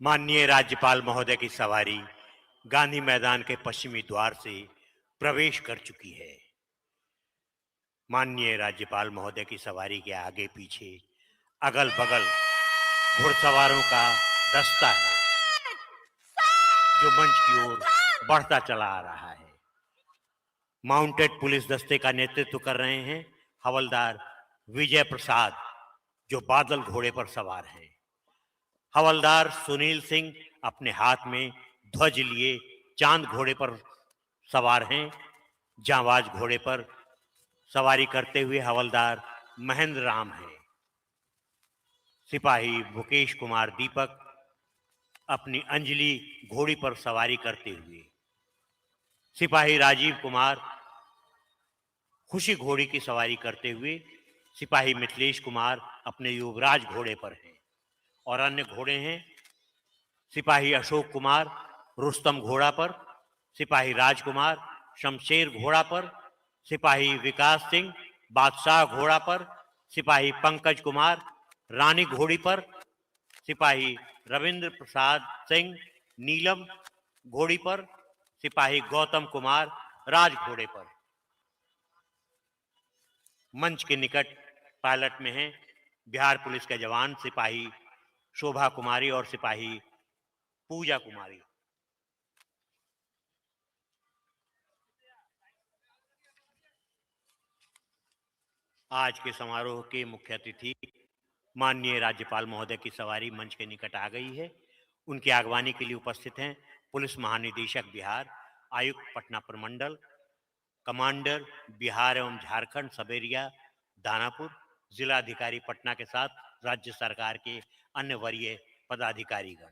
माननीय राज्यपाल महोदय की सवारी गांधी मैदान के पश्चिमी द्वार से प्रवेश कर चुकी है। माननीय राज्यपाल महोदय की सवारी के आगे पीछे अगल बगल घुड़सवारों का दस्ता है जो मंच की ओर बढ़ता चला आ रहा है। माउंटेड पुलिस दस्ते का नेतृत्व कर रहे हैं हवलदार विजय प्रसाद, जो बादल घोड़े पर सवार हैं। हवलदार सुनील सिंह अपने हाथ में ध्वज लिए चांद घोड़े पर सवार हैं। जांबाज घोड़े पर सवारी करते हुए हवलदार महेंद्र राम हैं। सिपाही मुकेश कुमार दीपक अपनी अंजलि घोड़ी पर सवारी करते हुए, सिपाही राजीव कुमार खुशी घोड़ी की सवारी करते हुए, सिपाही मिथिलेश कुमार अपने युवराज घोड़े पर हैं और अन्य घोड़े हैं सिपाही अशोक कुमार रुस्तम घोड़ा पर, सिपाही राजकुमार शमशेर घोड़ा पर, सिपाही विकास सिंह बादशाह घोड़ा पर, सिपाही पंकज कुमार रानी घोड़ी पर, सिपाही रविंद्र प्रसाद सिंह नीलम घोड़ी पर, सिपाही गौतम कुमार राज घोड़े पर। मंच के निकट पायलट में हैं बिहार पुलिस के जवान सिपाही शोभा कुमारी और सिपाही पूजा कुमारी। आज के समारोह के मुख्य अतिथि माननीय राज्यपाल महोदय की सवारी मंच के निकट आ गई है। उनकी आगवानी के लिए उपस्थित हैं पुलिस महानिदेशक बिहार, आयुक्त पटना प्रमंडल, कमांडर बिहार एवं झारखंड सब एरिया दानापुर, जिलाधिकारी पटना के साथ राज्य सरकार के अन्य वरीय पदाधिकारीगण।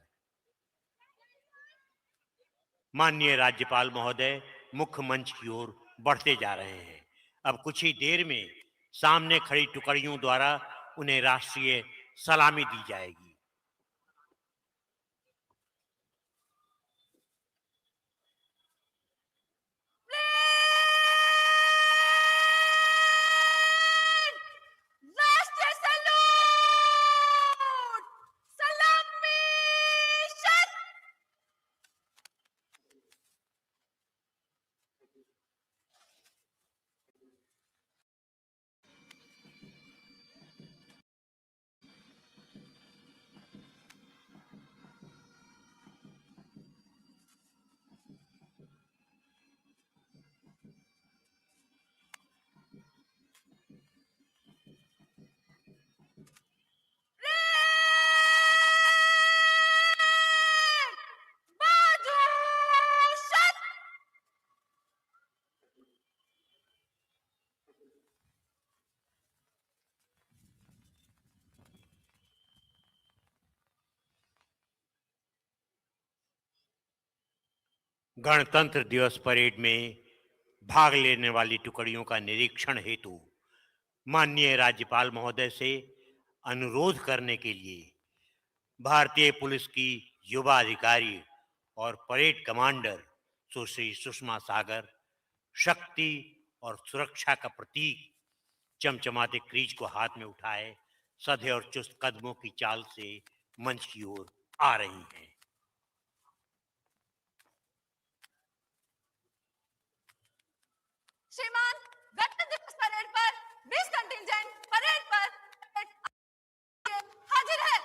माननीय राज्यपाल महोदय मुख्य मंच की ओर बढ़ते जा रहे हैं। अब कुछ ही देर में सामने खड़ी टुकड़ियों द्वारा उन्हें राष्ट्रीय सलामी दी जाएगी। गणतंत्र दिवस परेड में भाग लेने वाली टुकड़ियों का निरीक्षण हेतु माननीय राज्यपाल महोदय से अनुरोध करने के लिए भारतीय पुलिस की युवा अधिकारी और परेड कमांडर सुश्री सुषमा सागर शक्ति और सुरक्षा का प्रतीक चमचमाते क्रीज को हाथ में उठाए सधे और चुस्त कदमों की चाल से मंच की ओर आ रही हैं। श्रीमान, गणतंत्र दिवस परेड पर 20 कंटिंजेंट परेड पर हाजिर है।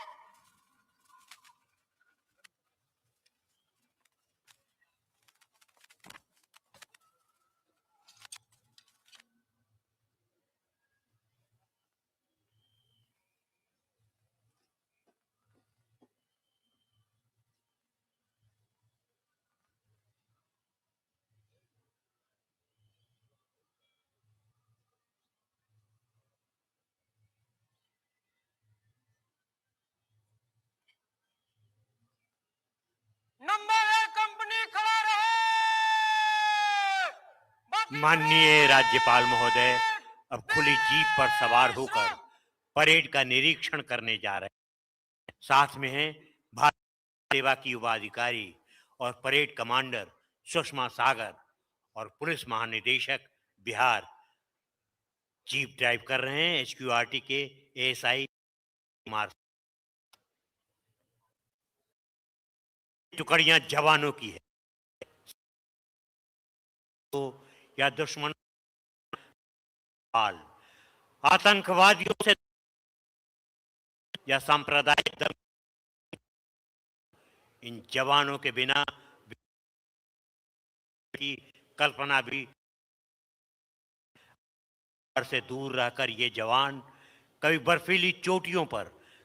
नंबर 1 कंपनी खड़ा रहे। माननीय राज्यपाल महोदय अब खुली जीप पर सवार होकर परेड का निरीक्षण करने जा रहे हैं। साथ में हैं भारत सेवा की युवा अधिकारी और परेड कमांडर सुषमा सागर और पुलिस महानिदेशक बिहार जीप ड्राइव कर रहे हैं HQRT के ASI कुमार। टुकड़ियां जवानों की है तो या दुश्मन हाल आतंकवादियों से या सांप्रदायिक दंगे, इन जवानों के बिना की कल्पना भी घर से दूर रहकर ये जवान कभी बर्फीली चोटियों पर,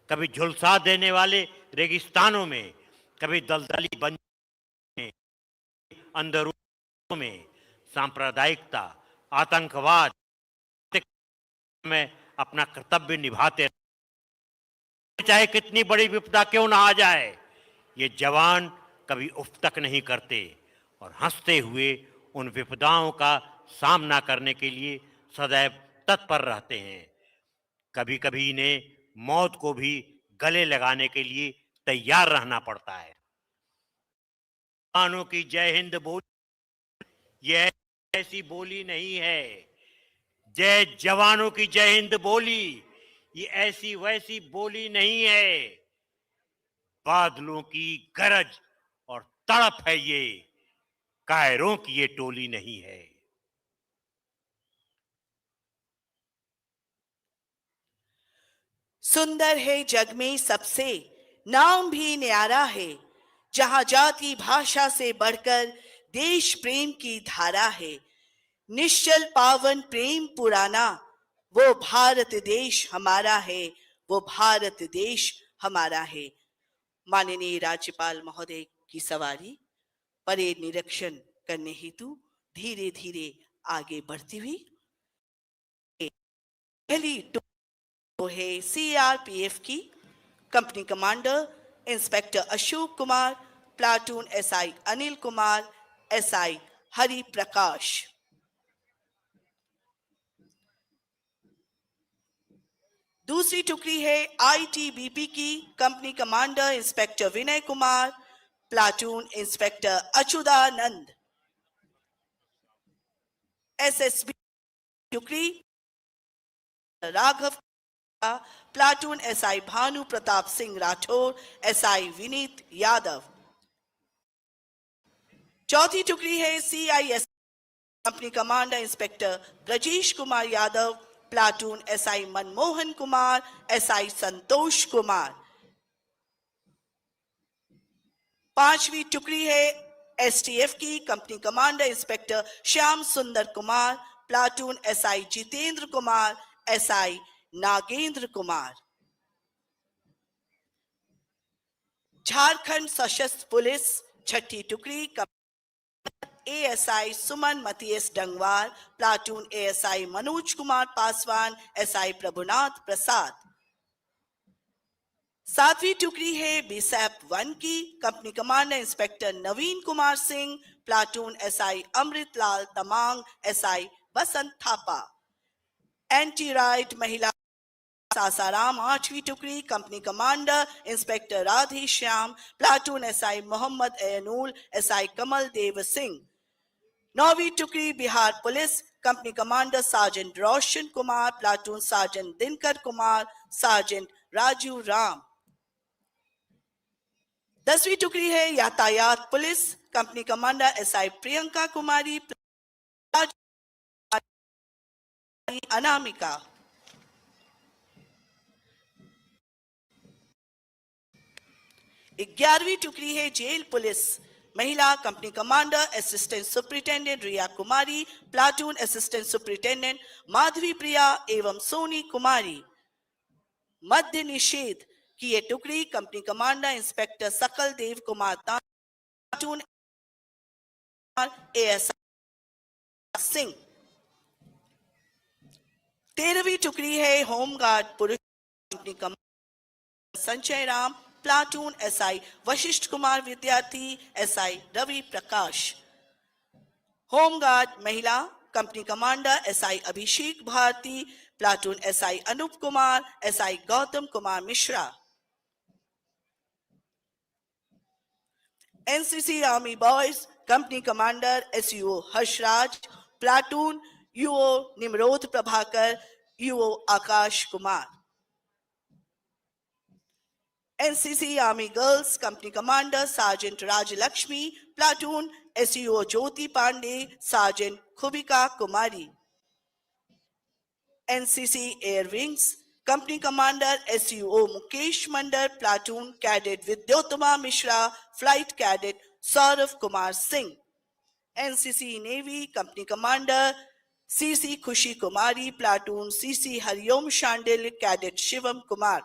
कभी झुलसा देने वाले रेगिस्तानों में, कभी दलदली बन में, अंदरूनों में सांप्रदायिकता, आतंकवाद में अपना कर्तव्य निभाते रहे। चाहे कितनी बड़ी विपदा क्यों ना आ जाए, ये जवान कभी उफ तक नहीं करते और हंसते हुए उन विपदाओं का सामना करने के लिए सदैव तत्पर रहते हैं। कभी कभी इन्हें मौत को भी गले लगाने के लिए तैयार रहना पड़ता है। जवानों की जय हिंद बोली यह ऐसी बोली नहीं है। जय जवानों की जय हिंद बोली ये ऐसी वैसी बोली नहीं है। बादलों की गरज और तड़प है ये, कायरों की ये टोली नहीं है। सुंदर है जग में सबसे, नाम भी न्यारा है, जहां जाति भाषा से बढ़कर देश प्रेम की धारा है। निश्चल पावन प्रेम पुराना, वो भारत देश हमारा है, वो भारत देश हमारा है। माननीय राज्यपाल महोदय की सवारी परेड निरीक्षण करने हेतु धीरे धीरे आगे बढ़ती हुई पहली तो है सीआरपीएफ की company commander inspector Ashok Kumar, platoon SI Anil Kumar, SI Hari Prakash. दूसरी टुकड़ी है आईटीबीपी की company commander inspector Vinay Kumar, platoon inspector Achyutanand. SSB टुकड़ी Raghav, platoon SI Bhanu Pratap Singh Rathore, SI Vineet Yadav. चौथी टुकड़ी है CIS company commander inspector Brajesh Kumar Yadav, platoon SI Manmohan Kumar, SI Santosh Kumar. पांचवी टुकड़ी है एसटीएफ की company commander inspector Shyam Sundar Kumar, platoon SI Jitendra Kumar, SI Nagendra Kumar. Jharkhand सशस्त्र पुलिस छठी टुकड़ी एएसआई सुमन मतीएस Dangwar, platoon ASI Manoj Kumar Paswan, SI Prabhunath Prasad. सातवीं टुकड़ी है बीसैप 1 की company commander inspector Naveen Kumar Singh, platoon SI Amritlal Tamang, SI Basant Thapa. Anti riot महिला सासाराम 8वीं टुकड़ी company commander inspector Radhe Shyam, platoon SI Mohammad Enul, SI Kamal Dev Singh. 9वीं टुकड़ी Bihar police company commander sergeant Roshan Kumar, platoon sergeant Dinkar Kumar, sergeant Raju Ram. 10वीं टुकड़ी है यातायात police company commander SI Priyanka Kumari, Anamika. 11वीं टुकड़ी है जेल पुलिस महिला company commander assistant superintendent Riya Kumari, platoon assistant superintendent Madhavi Priya एवं सोनी कुमारी। मध्य निषेध की ये टुकड़ी company commander inspector Sakal Dev Kumar, platoon ASI Singh. 13वीं टुकड़ी है होमगार्ड पुरुष company commander Sanjay Ram, platoon SI Vashishtha Kumar Vidyarthi, SI Ravi Prakash. Home guard महिला company commander SI Abhishek Bharti, platoon SI Anoop Kumar, SI Gautam Kumar Mishra. NCC army boys company commander SUO Harshraj, platoon UO Nimrodh Prabhakar, UO Akash Kumar. NCC Army Girls Company Commander Sergeant Rajalakshmi, Platoon SEO Jyoti Pandey, Sergeant Khubika Kumari. NCC Air Wings Company Commander SEO Mukesh Mandar, Platoon Cadet Vidyotama Mishra, Flight Cadet Saurav Kumar Singh. NCC Navy Company Commander CC Khushi Kumari, Platoon CC Hariom Shandil, Cadet Shivam Kumar.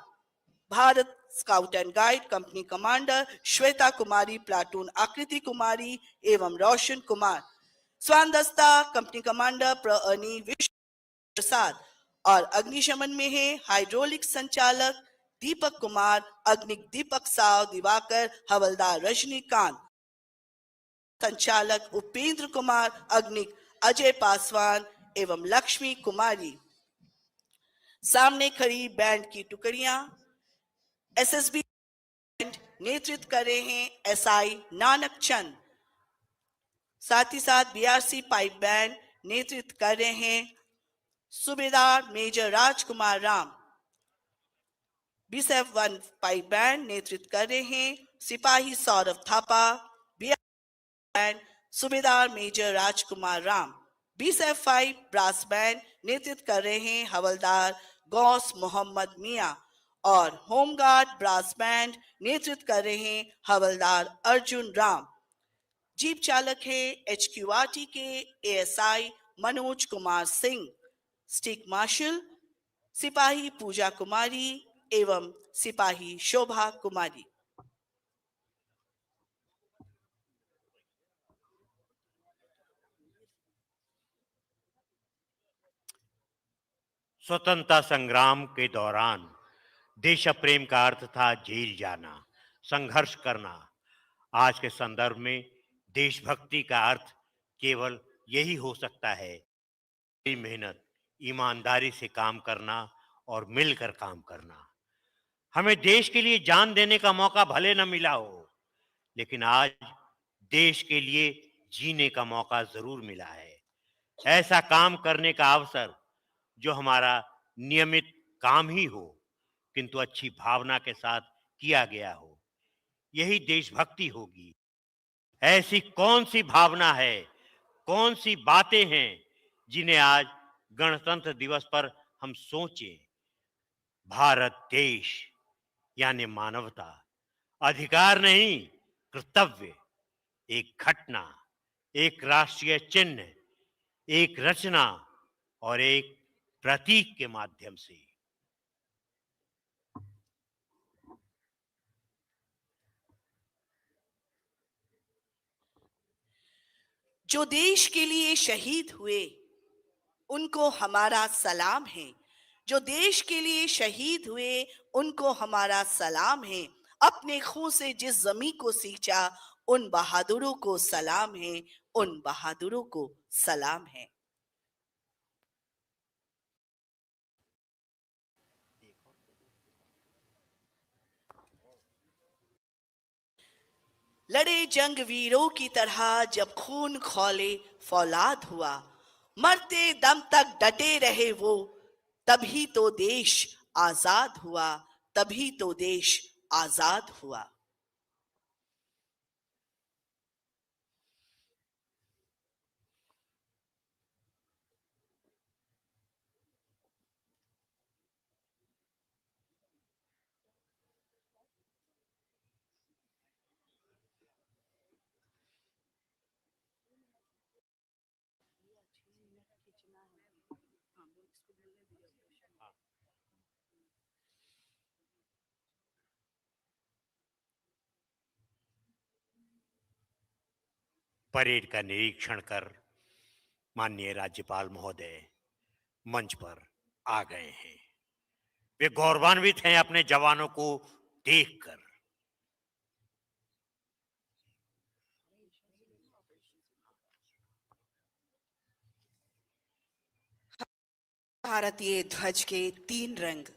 Bharat Scout and Guide Company Commander Shweta Kumari, Platoon Akriti Kumari एवं रोशन कुमार. स्वान दस्ता company commander प्रअनी विश्व प्रसाद और अग्निशमन में है hydraulic संचालक दीपक कुमार, अग्निक दीपक साव दिवाकर, हवलदार रजनीकांत, संचालक उपेंद्र कुमार, अग्निक अजय पासवान एवं लक्ष्मी कुमारी. सामने खड़ी बैंड की टुकड़ियां एसएसबी नेतृत्व कर रहे हैं एसआई नानक चंद. साथ ही साथ बीआरसी पाइप बैंड नेतृत्व कर रहे हैं सूबेदार मेजर राजकुमार राम. बीएसएफ 1 पाइप बैंड नेतृत्व कर रहे हैं सिपाही सौरभ थापा. बैंड सूबेदार मेजर राजकुमार राम. बीएसएफ 5 ब्रास बैंड नेतृत्व कर रहे हैं हवलदार गौस मोहम्मद मियां और होमगार्ड ब्रास बैंड नेतृत्व कर रहे हैं हवलदार अर्जुन राम. जीप चालक है एचक्यूआरटी के एएसआई मनोज कुमार सिंह. स्टिक मार्शल सिपाही पूजा कुमारी एवं सिपाही शोभा कुमारी. स्वतंत्रता संग्राम के दौरान देश प्रेम का अर्थ था जेल जाना, संघर्ष करना. आज के संदर्भ में देशभक्ति का अर्थ केवल यही हो सकता है, मेहनत, ईमानदारी से काम करना और मिलकर काम करना. हमें देश के लिए जान देने का मौका भले न मिला हो, लेकिन आज देश के लिए जीने का मौका जरूर मिला है. ऐसा काम करने का अवसर जो हमारा नियमित काम ही हो, किंतु अच्छी भावना के साथ किया गया हो, यही देशभक्ति होगी. ऐसी कौन सी भावना है, कौन सी बातें हैं जिन्हें आज गणतंत्र दिवस पर हम सोचें. भारत देश यानी मानवता, अधिकार नहीं कर्तव्य, एक घटना, एक राष्ट्रीय चिन्ह, एक रचना और एक प्रतीक के माध्यम से. जो देश के लिए शहीद हुए उनको हमारा सलाम है. जो देश के लिए शहीद हुए उनको हमारा सलाम है. अपने खून से जिस जमीन को सींचा उन बहादुरों को सलाम है. उन बहादुरों को सलाम है. लड़े जंग वीरों की तरह जब खून खौले फौलाद हुआ. मरते दम तक डटे रहे वो, तभी तो देश आजाद हुआ. तभी तो देश आजाद हुआ. परेड का निरीक्षण कर माननीय राज्यपाल महोदय मंच पर आ गए हैं. वे गौरवान्वित हैं अपने जवानों को देखकर. भारतीय ध्वज के 3 रंग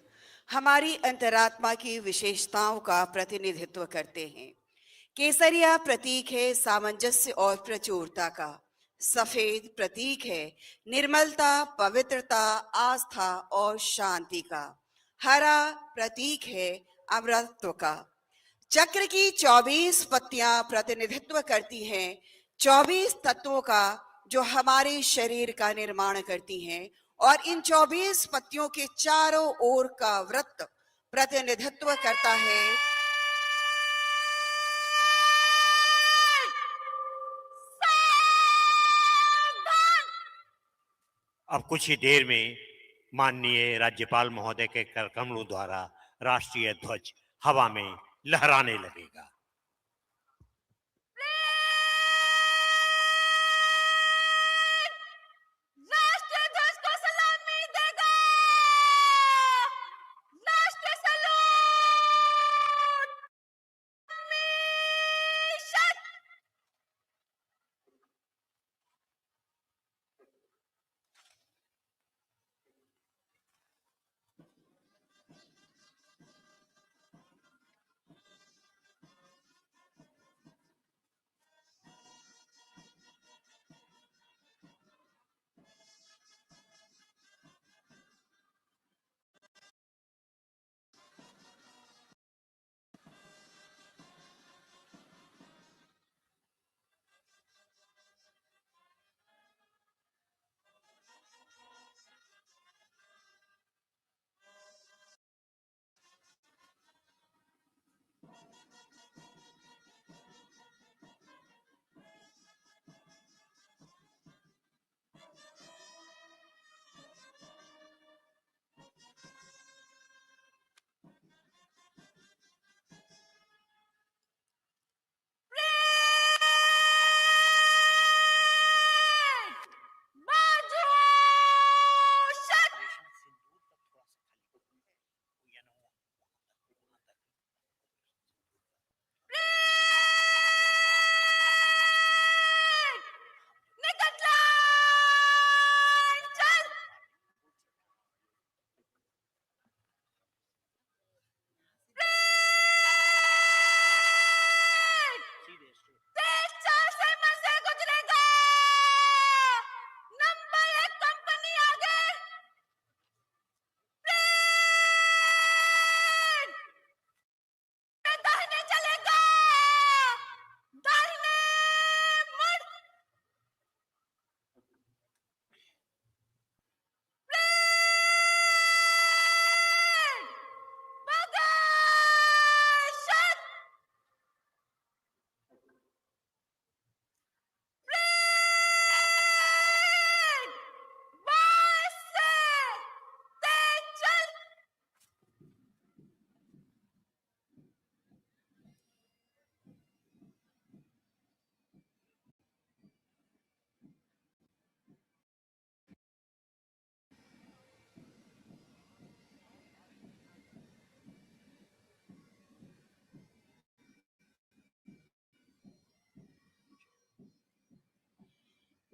हमारी अंतरात्मा की विशेषताओं का प्रतिनिधित्व करते हैं. केसरिया प्रतीक है सामंजस्य और प्रचुरता का. सफेद प्रतीक है निर्मलता, पवित्रता, आस्था और शांति का. हरा प्रतीक है अमरत्व का। चक्र की 24 पत्तियां प्रतिनिधित्व करती हैं 24 तत्वों का जो हमारे शरीर का निर्माण करती हैं, और इन 24 पत्तियों के चारों ओर का वृत्त प्रतिनिधित्व करता है अब कुछ ही देर में माननीय राज्यपाल महोदय के कर कमलों द्वारा राष्ट्रीय ध्वज हवा में लहराने लगेगा। राष्ट्रीय ध्वज को सलामी देगा। राष्ट्रीय सैल्यूट। मिशन।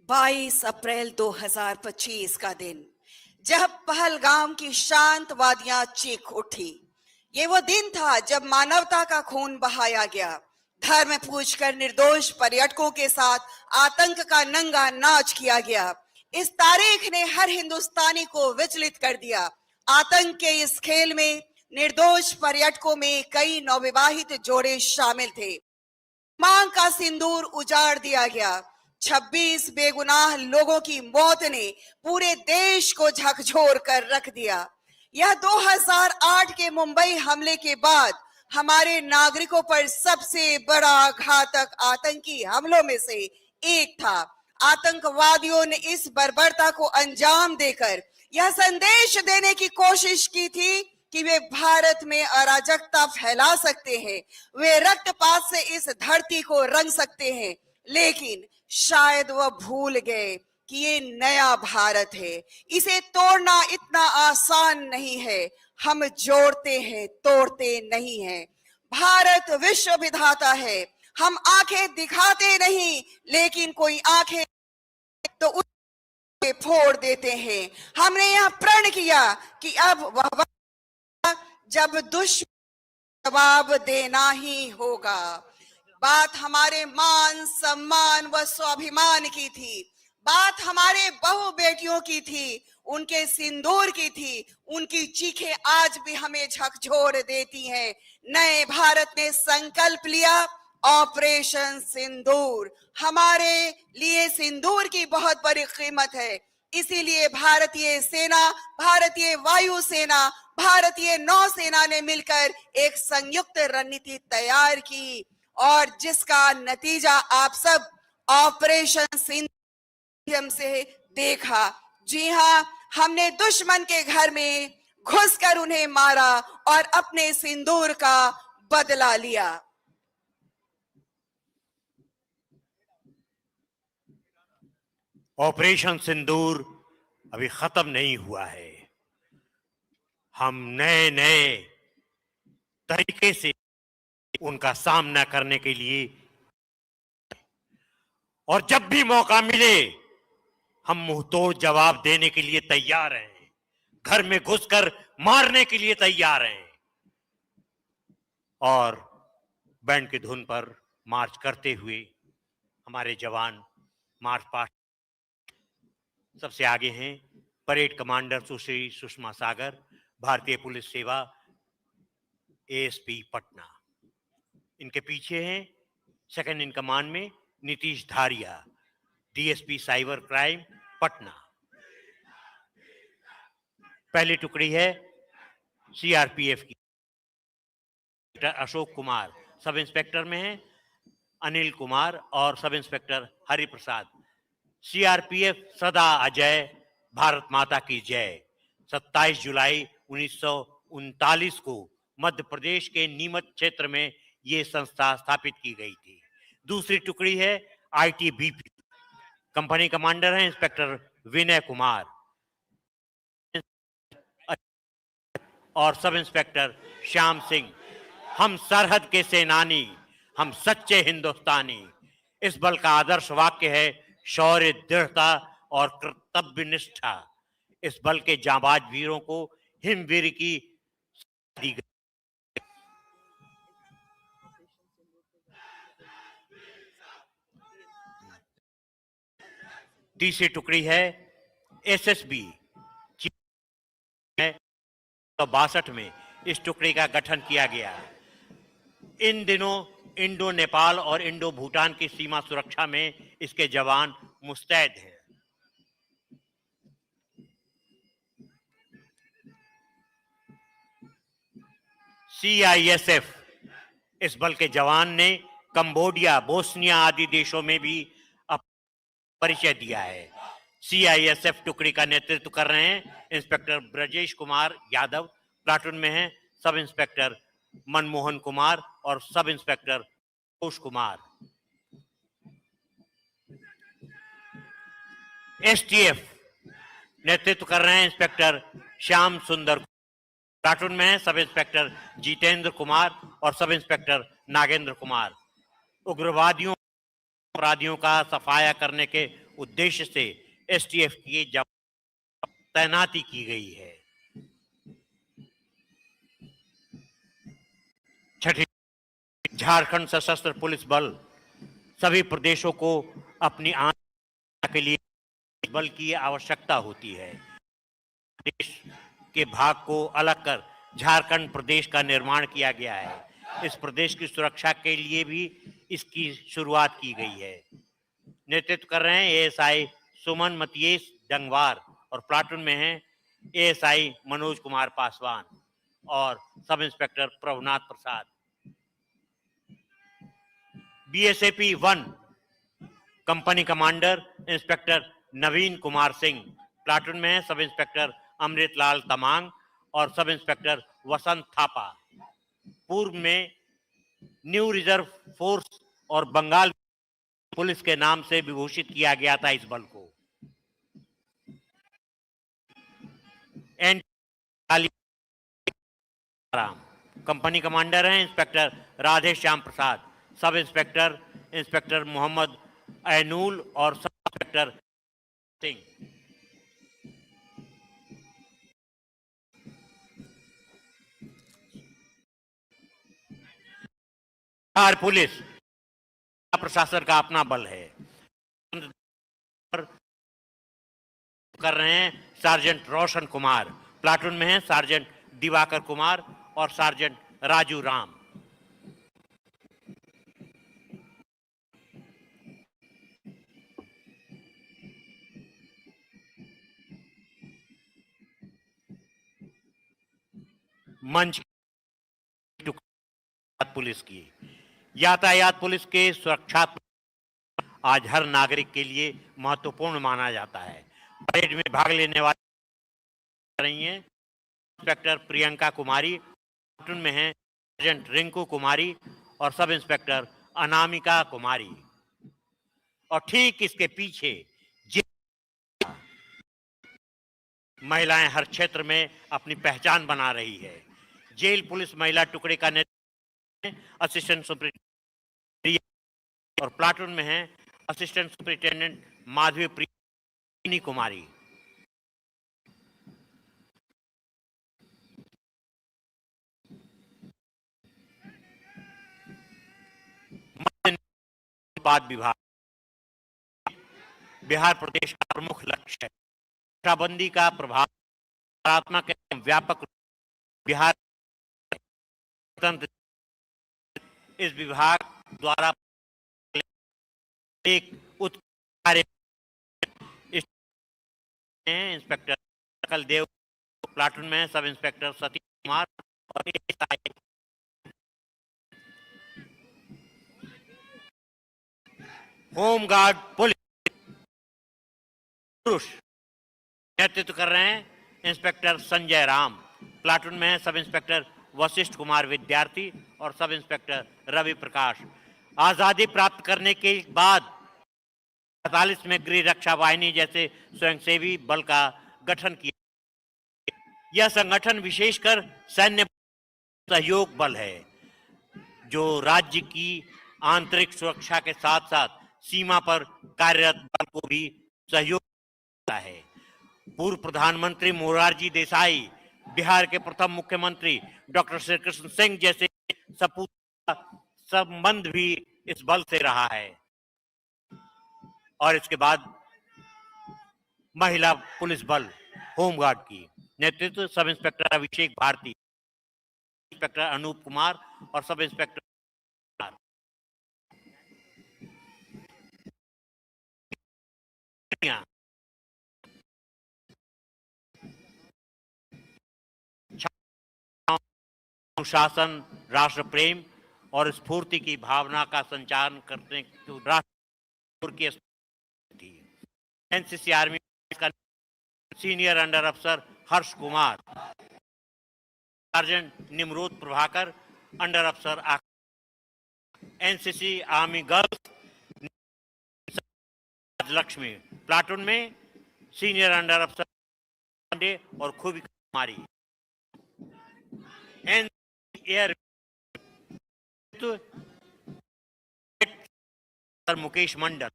बाईस अप्रैल 2025 का दिन, जब पहलगाम की शांत वादियां चीख उठी। ये वो दिन था जब मानवता का खून बहाया गया, धर्म पूछकर निर्दोष पर्यटकों के साथ आतंक का नंगा नाच किया गया। इस तारीख ने हर हिंदुस्तानी को विचलित कर दिया। आतंक के इस खेल में निर्दोष पर्यटकों में कई नवविवाहित जोड़े शामिल थे। मांग का सिंदूर उजाड़ दिया गया। 26 बेगुनाह लोगों की मौत ने पूरे देश को झकझोर कर रख दिया। यह 2008 के मुंबई हमले के बाद हमारे नागरिकों पर सबसे बड़ा घातक आतंकी हमलों में से एक था। आतंकवादियों ने इस बर्बरता को अंजाम देकर यह संदेश देने की कोशिश की थी कि वे भारत में अराजकता फैला सकते हैं, वे रक्तपात से इस धरती को रंग सकते हैं। लेकिन शायद वह भूल गए कि ये नया भारत है, इसे तोड़ना इतना आसान नहीं है। हम जोड़ते हैं, तोड़ते नहीं हैं। भारत विश्व विधाता है। हम आंखें दिखाते नहीं, लेकिन कोई आंखें तो उसे फोड़ देते हैं। हमने यह प्रण किया कि अब वह जब दुश्मन जवाब देना ही होगा। बात हमारे मान सम्मान व स्वाभिमान की थी, बात हमारे बहु बेटियों की थी। उनके सिंदूर की थी, उनकी चीखें आज भी हमें झकझोर देती हैं। नए भारत ने संकल्प लिया, ऑपरेशन सिंदूर। हमारे लिए सिंदूर की बहुत बड़ी कीमत है, इसीलिए भारतीय सेना, भारतीय वायुसेना, भारतीय नौसेना ने मिलकर एक संयुक्त रणनीति तैयार की और जिसका नतीजा आप सब ऑपरेशन सिंदूर से देखा। जी हां, हमने दुश्मन के घर में घुसकर उन्हें मारा और अपने सिंदूर का बदला लिया। ऑपरेशन सिंदूर अभी खत्म नहीं हुआ है। हम नए नए तरीके से उनका सामना करने के लिए और जब भी मौका मिले हम मुंहतोड़ जवाब देने के लिए तैयार हैं। घर में घुसकर मारने के लिए तैयार हैं और बैंड की धुन पर मार्च करते हुए हमारे जवान मार्च पास्ट। सबसे आगे हैं परेड कमांडर सुश्री सुषमा सागर, भारतीय पुलिस सेवा, एएसपी पटना। इनके पीछे हैं सेकंड इन कमांड में Nitish Dhariya, DSP cyber crime Patna. पहली टुकड़ी है सीआरपीएफ की, अशोक कुमार सब इंस्पेक्टर में है, अनिल कुमार और sub inspector Hari Prasad. CRPF सदा अजय, भारत माता की जय। 27 जुलाई 1939 को मध्य प्रदेश के नीमच क्षेत्र में ये संस्था स्थापित की गई थी। दूसरी टुकड़ी है आईटीबीपी, कंपनी कमांडर हैं इंस्पेक्टर विनय कुमार और सब इंस्पेक्टर श्याम सिंह। हम सरहद के सेनानी, हम सच्चे हिंदुस्तानी। इस बल का आदर्श वाक्य है शौर्य, दृढ़ता और कर्तव्य निष्ठा। इस बल के जांबाज वीरों को हिमवीर की दी गई। तीसरी टुकड़ी है एसएसबी। 1962 में इस टुकड़ी का गठन किया गया। इन दिनों इंडो नेपाल और इंडो भूटान की सीमा सुरक्षा में इसके जवान मुस्तैद हैं। सीआईएसएफ, इस बल के जवान ने कंबोडिया, बोस्निया आदि देशों में भी परिचय दिया है। सीआईएसएफ टुकड़ी का नेतृत्व कर रहे हैं इंस्पेक्टर ब्रजेश कुमार यादव, प्लाटून में हैं सब इंस्पेक्टर मनमोहन कुमार और sub inspector Ghosh Kumar. STF नेतृत्व कर रहे हैं इंस्पेक्टर श्याम सुंदर, प्लाटून में हैं सब इंस्पेक्टर जितेंद्र कुमार और सब इंस्पेक्टर नागेंद्र कुमार। उग्रवादियों, अपराधियों का सफाया करने के उद्देश्य से एसटीएफ की तैनाती की गई है। छठी, झारखंड सशस्त्र पुलिस बल सभी प्रदेशों को अपनी आंदोलन के लिए बल की आवश्यकता होती है। देश के भाग को अलग कर झारखंड प्रदेश का निर्माण किया गया है। इस प्रदेश की सुरक्षा के लिए भी इसकी शुरुआत की गई है। नेतृत्व कर रहे हैं एएसआई सुमन मतियेश डंगवार और प्लाटून में हैं एएसआई मनोज कुमार पासवान और सब इंस्पेक्टर प्रभुनाथ प्रसाद। बीएसएपी 1 company commander inspector Naveen Kumar Singh, platoon में हैं सब इंस्पेक्टर अमृतलाल तमांग और सब इंस्पेक्टर वसंत थापा। पूर्व में न्यू रिजर्व फोर्स और बंगाल पुलिस के नाम से विभूषित किया गया था इस बल को। कंपनी कमांडर हैं inspector Radhe Shyam Prasad, sub inspector inspector Mohammad ऐनूल और sub inspector Singh. Bihar police प्रशासन का अपना बल है। कर रहे हैं सार्जेंट रोशन कुमार। प्लाटून में हैं सार्जेंट दिवाकर कुमार और सार्जेंट राजू राम। मंच पुलिस की यातायात पुलिस के सुरक्षा आज हर नागरिक के लिए महत्वपूर्ण माना जाता है। परेड में भाग लेने वाले रही हैं इंस्पेक्टर प्रियंका कुमारी, प्लाटून में हैं सार्जेंट रिंकू कुमारी और सब इंस्पेक्टर अनामिका कुमारी। और ठीक इसके पीछे महिलाएं हर क्षेत्र में अपनी पहचान बना रही है। जेल पुलिस महिला टुकड़े का नेतृत्व असिस्टेंट सुपरिटेंडेंट और प्लाटून में है असिस्टेंट सुपरिटेंडेंट माधवी प्रिया कुमारी। उत्पाद विभाग बिहार प्रदेश का प्रमुख लक्ष्य है। शराबबंदी का प्रभाव सकारात्मक एवं व्यापक बिहार इस विभाग द्वारा एक उत्कृष्ट इंस्पेक्टर सकल देव, प्लाटून में सब इंस्पेक्टर सतीश कुमार और एएसआई होमगार्ड पुरुष नेतृत्व कर रहे हैं इंस्पेक्टर संजय राम। प्लाटून में है सब इंस्पेक्टर वशिष्ठ कुमार विद्यार्थी और सब इंस्पेक्टर रवि प्रकाश। आजादी प्राप्त करने के बाद 47 में गृह रक्षा वाहिनी जैसे स्वयंसेवी बल का गठन किया। यह संगठन विशेषकर सैन्य सहयोग बल है जो राज्य की आंतरिक सुरक्षा के साथ साथ सीमा पर कार्यरत बल को भी सहयोग देता है। पूर्व प्रधानमंत्री मोरारजी देसाई, बिहार के प्रथम मुख्यमंत्री डॉक्टर श्री कृष्ण सिंह जैसे सपूत का संबंध भी इस बल से रहा है। और इसके बाद महिला पुलिस बल होमगार्ड की नेतृत्व सब इंस्पेक्टर अभिषेक भारती, इंस्पेक्टर अनूप कुमार और सब इंस्पेक्टर अनुशासन, राष्ट्र प्रेम और स्फूर्ति की भावना का संचार करने की थी। एनसीसी आर्मी का सीनियर अंडर अफसर Harsh Kumar, sergeant Nimrod Prabhakar under अफसर NCC army girls Lakshmi. Platoon में सीनियर अंडर अफसर पांडे और खूबी कुमारी। एयर मुकेश मंडल,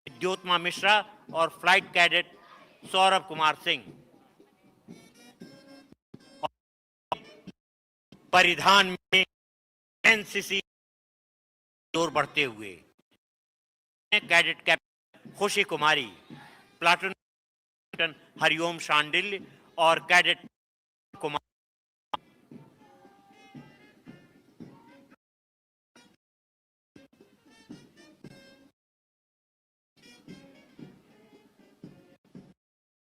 ज्योत्मा मिश्रा और फ्लाइट कैडेट सौरभ कुमार सिंह। परिधान में एनसीसी जोर बढ़ते हुए कैडेट कैप्टन खुशी कुमारी, प्लाटून कैप्टन हरिओम शांडिल्य और कैडेट कुमार।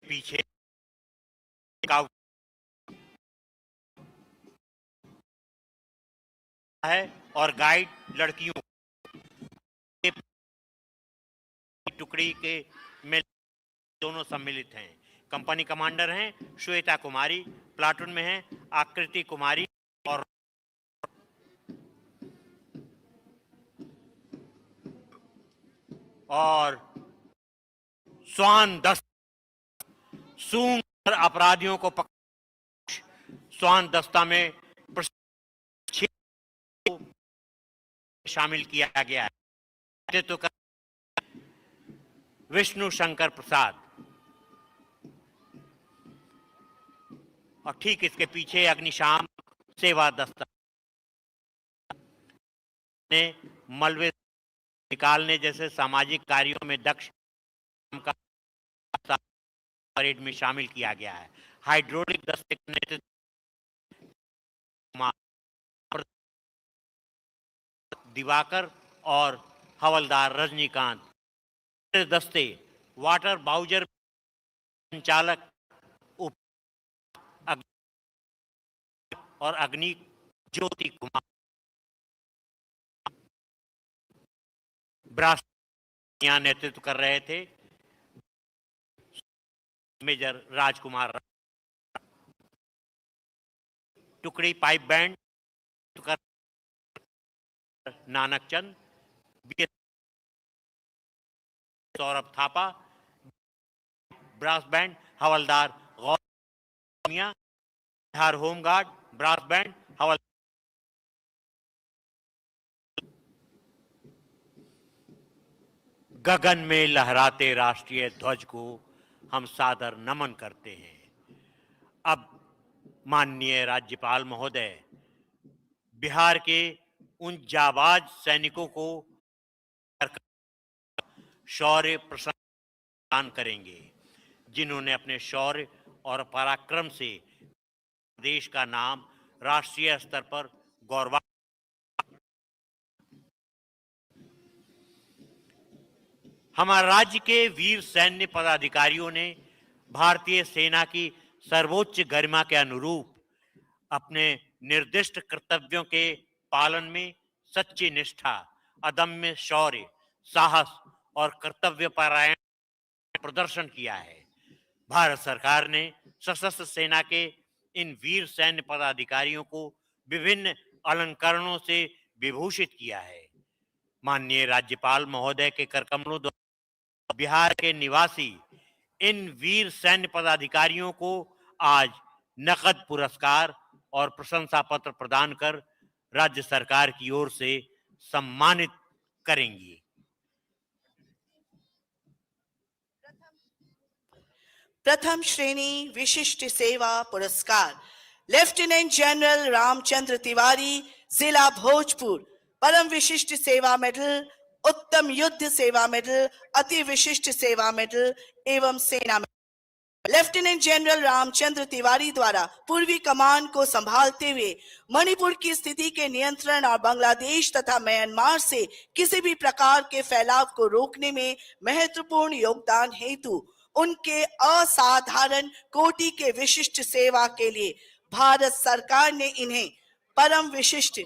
पीछे है और गाइड लड़कियों टुकड़ी के में दोनों सम्मिलित हैं। कंपनी कमांडर हैं श्वेता कुमारी, प्लाटून में हैं आकृति कुमारी और स्वान दस्ता सूंघ कर अपराधियों को स्वान दस्ता में शामिल किया गया है। तो विष्णु शंकर प्रसाद और ठीक इसके पीछे अग्निशाम सेवा दस्ता ने मलबे निकालने जैसे सामाजिक कार्यों में दक्ष का परेड में शामिल किया गया है। हाइड्रोलिक दस्ते का नेतृत्व दिवाकर और हवलदार रजनीकांत। दस्ते वाटर बाउजर संचालक उप और अग्नि ज्योति कुमार। ब्रास यहाँ नेतृत्व कर रहे थे मेजर राजकुमार। टुकड़ी पाइप बैंड कर Nanak Chand. B Saurabh Thapa. Brass band हवलदार Gaurav Miyan. Bihar home guard brass band हवलदार। गगन में लहराते राष्ट्रीय ध्वज को हम सादर नमन करते हैं। अब माननीय राज्यपाल महोदय बिहार के उन जाबाज सैनिकों को शौर्य प्रदान करेंगे जिन्होंने अपने शौर्य और पराक्रम से देश का नाम राष्ट्रीय स्तर पर गौरव। हमारे राज्य के वीर सैन्य पदाधिकारियों ने भारतीय सेना की सर्वोच्च गरिमा के अनुरूप अपने निर्दिष्ट कर्तव्यों के पालन में सच्ची निष्ठा, अदम्य शौर्य, साहस और कर्तव्य परायण प्रदर्शन किया है। भारत सरकार ने सशस्त्र सेना के इन वीर सैन्य पदाधिकारियों को विभिन्न अलंकरणों से विभूषित किया है। माननीय राज्यपाल महोदय के करकमलों द्वारा बिहार के निवासी इन वीर सैन्य पदाधिकारियों को आज नकद पुरस्कार और प्रशंसा पत्र प्रदान कर राज्य सरकार की ओर से सम्मानित करेंगी। प्रथम श्रेणी विशिष्ट सेवा पुरस्कार लेफ्टिनेंट जनरल रामचंद्र तिवारी, जिला भोजपुर। परम विशिष्ट सेवा मेडल, उत्तम युद्ध सेवा मेडल, अति विशिष्ट सेवा मेडल एवं सेना medal. Lieutenant general Ramchandra Tiwari द्वारा पूर्वी कमान को संभालते हुए मणिपुर की स्थिति के नियंत्रण और बांग्लादेश तथा म्यांमार से किसी भी प्रकार के फैलाव को रोकने में महत्वपूर्ण योगदान हेतु उनके असाधारण कोटि के विशिष्ट सेवा के लिए भारत सरकार ने इन्हें परम विशिष्ट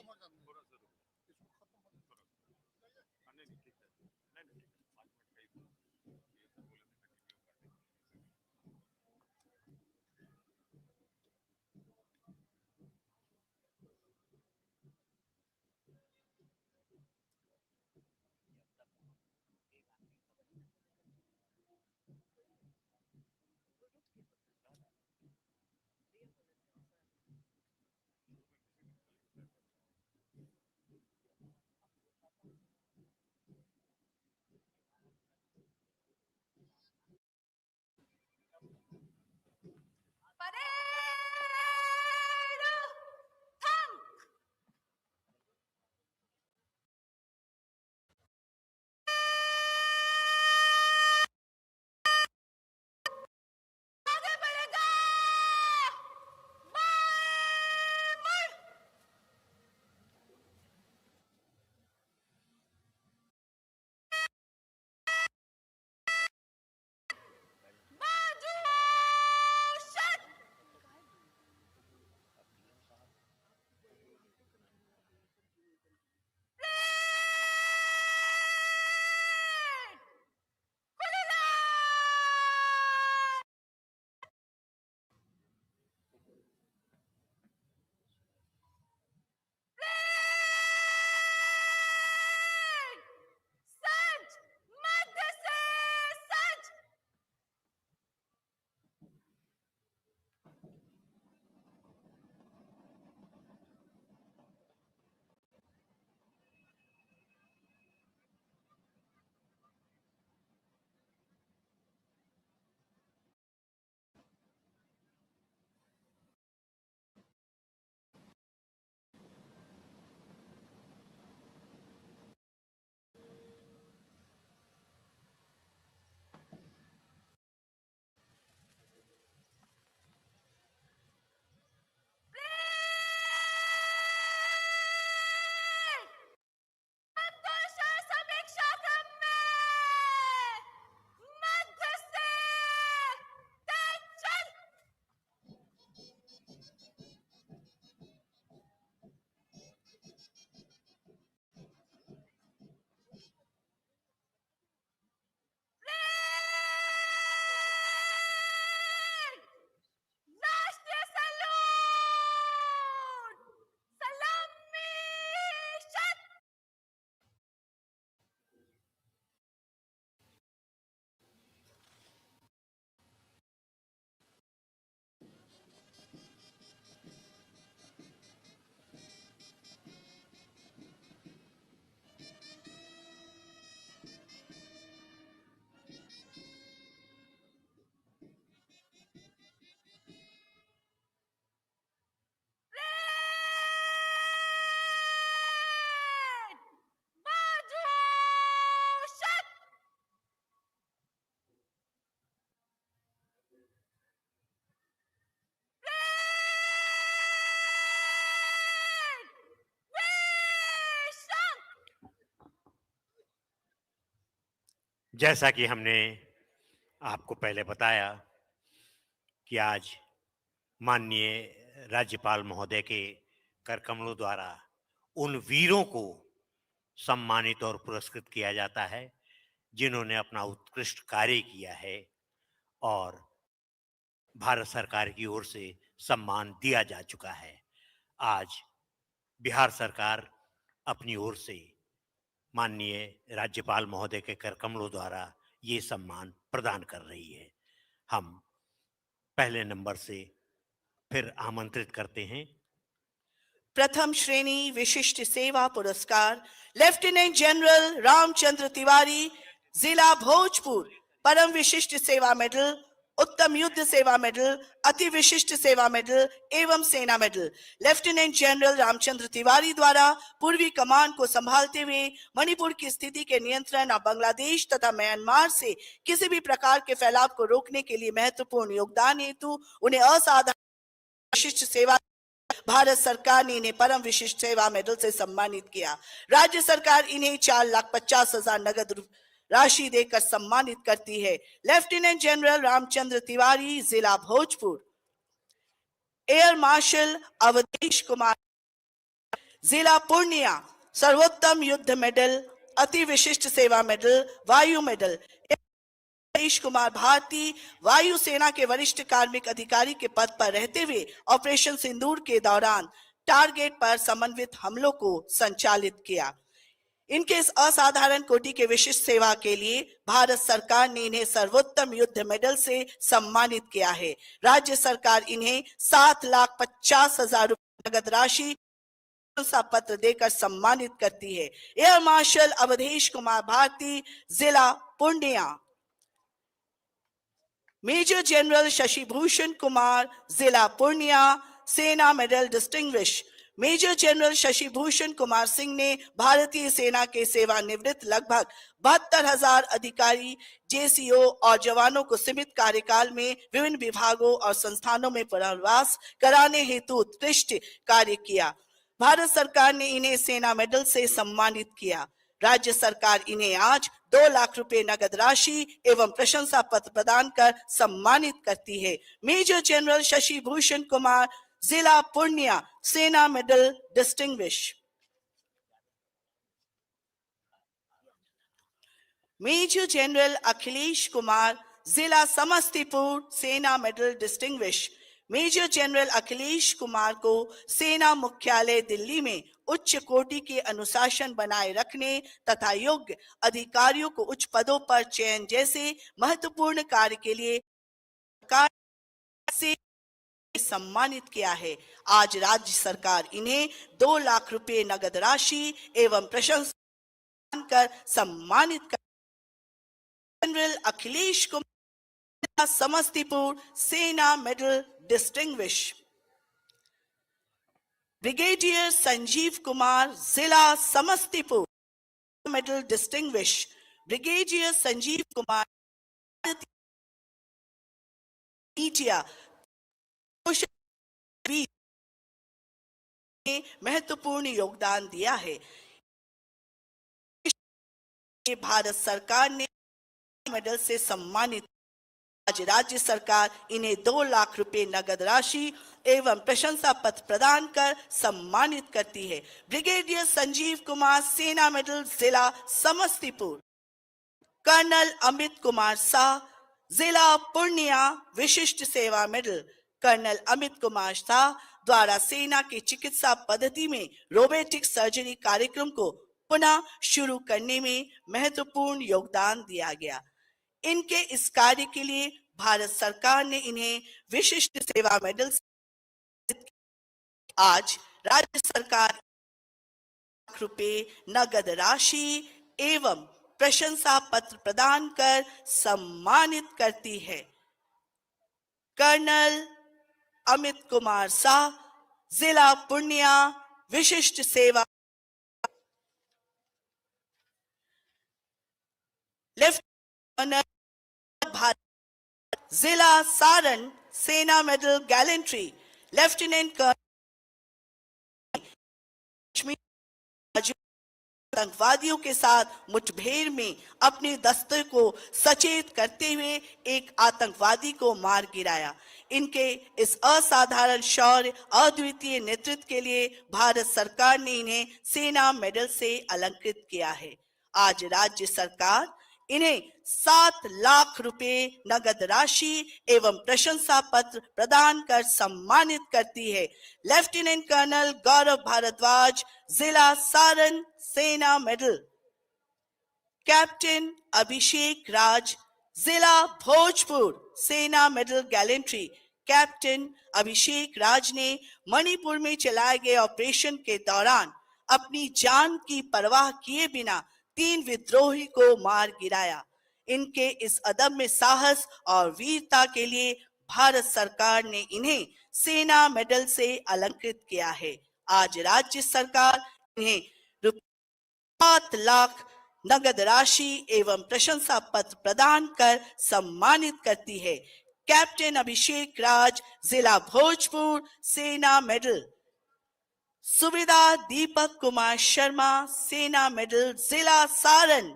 जैसा कि हमने आपको पहले बताया कि आज माननीय राज्यपाल महोदय के कर कमलों द्वारा उन वीरों को सम्मानित और पुरस्कृत किया जाता है जिन्होंने अपना उत्कृष्ट कार्य किया है और भारत सरकार की ओर से सम्मान दिया जा चुका है। आज बिहार सरकार अपनी ओर से माननीय राज्यपाल महोदय के कर कमलों द्वारा ये सम्मान प्रदान कर रही है। हम पहले नंबर से फिर आमंत्रित करते हैं। प्रथम श्रेणी विशिष्ट सेवा पुरस्कार लेफ्टिनेंट जनरल रामचंद्र तिवारी, जिला भोजपुर। परम विशिष्ट सेवा मेडल, उत्तम युद्ध सेवा मेडल, अति विशिष्ट सेवा मेडल एवं सेना medal lieutenant general Ramchandra Tiwari द्वारा पूर्वी कमान को संभालते हुए मणिपुर की स्थिति के नियंत्रण और बांग्लादेश तथा म्यांमार से किसी भी प्रकार के फैलाव को रोकने के लिए महत्वपूर्ण योगदान हेतु उन्हें असाधारण विशिष्ट सेवा भारत सरकार ने इन्हें परम विशिष्ट सेवा मेडल से सम्मानित किया। राज्य सरकार इन्हें 4,50,000 नगद राशि देकर सम्मानित करती है। लेफ्टिनेंट जनरल रामचंद्र तिवारी, जिला भोजपुर। एयर मार्शल अवधेश कुमार, जिला पूर्णिया, सर्वोत्तम युद्ध मेडल, अति विशिष्ट सेवा मेडल, वायु मेडल। अवधेश कुमार भारती वायुसेना के वरिष्ठ कार्मिक अधिकारी के पद पर रहते हुए ऑपरेशन सिंदूर के दौरान टारगेट पर समन्वित हमलों को संचालित किया। इनके इस असाधारण कोटि के विशिष्ट सेवा के लिए भारत सरकार ने इन्हें सर्वोत्तम युद्ध मेडल से सम्मानित किया है। राज्य सरकार इन्हें 7,50,000 रुपये नगद राशि पत्र देकर सम्मानित करती है। एयर मार्शल अवधेश कुमार भारती, जिला पूर्णिया। मेजर जनरल शशि भूषण कुमार, जिला पूर्णिया, सेना medal distinguished. Major general Shashi Bhushan Kumar Singh ने भारतीय सेना के सेवानिवृत्त लगभग 72,000 अधिकारी, जेसीओ और जवानों को सीमित कार्यकाल में विभिन्न विभागों और संस्थानों में पुनर्वास कराने हेतु उत्कृष्ट कार्य किया। भारत सरकार ने इन्हें सेना मेडल से सम्मानित किया। राज्य सरकार इन्हें आज 2 लाख रुपए नगद राशि एवं प्रशंसा पत्र प्रदान कर सम्मानित करती है। मेजर जनरल शशि भूषण कुमार, जिला पूर्णिया, सेना medal distinguished. Major general Akhilesh Kumar, जिला समस्तीपुर, सेना medal distinguished. Major general Akhilesh Kumar को सेना मुख्यालय दिल्ली में उच्च कोटि के अनुशासन बनाए रखने तथा योग्य अधिकारियों को उच्च पदों पर चयन जैसे महत्वपूर्ण कार्य के लिए सरकार से सम्मानित किया है। आज राज्य सरकार इन्हें 2 लाख रुपए नगद राशि एवं प्रशंसा कर सम्मानित कर। जनरल अखिलेश कुमार, समस्तीपुर, सेना medal distinguish. Brigadier Sanjeev Kumar, जिला Samastipur, medal distinguish. Brigadier Sanjeev Kumar media महत्वपूर्ण योगदान दिया है। भारत सरकार ने मेडल से सम्मानित। आज राज्य सरकार इन्हें 2 लाख रुपए नगद राशि एवं प्रशंसा पत्र प्रदान कर सम्मानित करती है। ब्रिगेडियर संजीव कुमार, सेना मेडल, जिला समस्तीपुर। कर्नल अमित कुमार शाह, जिला पूर्णिया, विशिष्ट सेवा मेडल। कर्नल अमित कुमार शाह द्वारा सेना की चिकित्सा पद्धति में रोबोटिक सर्जरी कार्यक्रम को पुनः शुरू करने में महत्वपूर्ण योगदान दिया गया। इनके इस कार्य के लिए भारत सरकार ने इन्हें विशिष्ट सेवा मेडल। आज राज्य सरकार रुपए नगद राशि एवं प्रशंसा पत्र प्रदान कर सम्मानित करती है। कर्नल अमित कुमार शाह, जिला पूर्णिया, विशिष्ट सेवा। लेफ्टिनेंट भारत, जिला सारण, सेना मेडल गैलेंट्री। लेफ्टिनेंट कर्नल आतंकवादियों के साथ मुठभेड़ में अपने दस्ते को सचेत करते हुए एक आतंकवादी को मार गिराया। इनके इस असाधारण शौर्य, अद्वितीय नेतृत्व के लिए भारत सरकार ने इन्हें सेना मेडल से अलंकृत किया है। आज राज्य सरकार इन्हें 7 लाख रुपए नगद राशि एवं प्रशंसा पत्र प्रदान कर सम्मानित करती है। लेफ्टिनेंट कर्नल गौरव भारद्वाज, जिला सारण, सेना मेडल। कैप्टन अभिषेक राज, जिला भोजपुर, सेना मेडल गैलेंट्री। कैप्टन अभिषेक राज ने मणिपुर में चलाए गए ऑपरेशन के दौरान अपनी जान की परवाह किए बिना 3 विद्रोही को मार गिराया। इनके इस अदम्य साहस और वीरता के लिए भारत सरकार ने इन्हें सेना मेडल से अलंकृत किया है। आज राज्य सरकार इन्हें 7 लाख नगद राशि एवं प्रशंसा पत्र प्रदान कर सम्मानित करती है। कैप्टन अभिषेक राज, जिला भोजपुर, सेना मेडल। सुबेदार दीपक कुमार शर्मा, सेना मेडल, जिला सारण।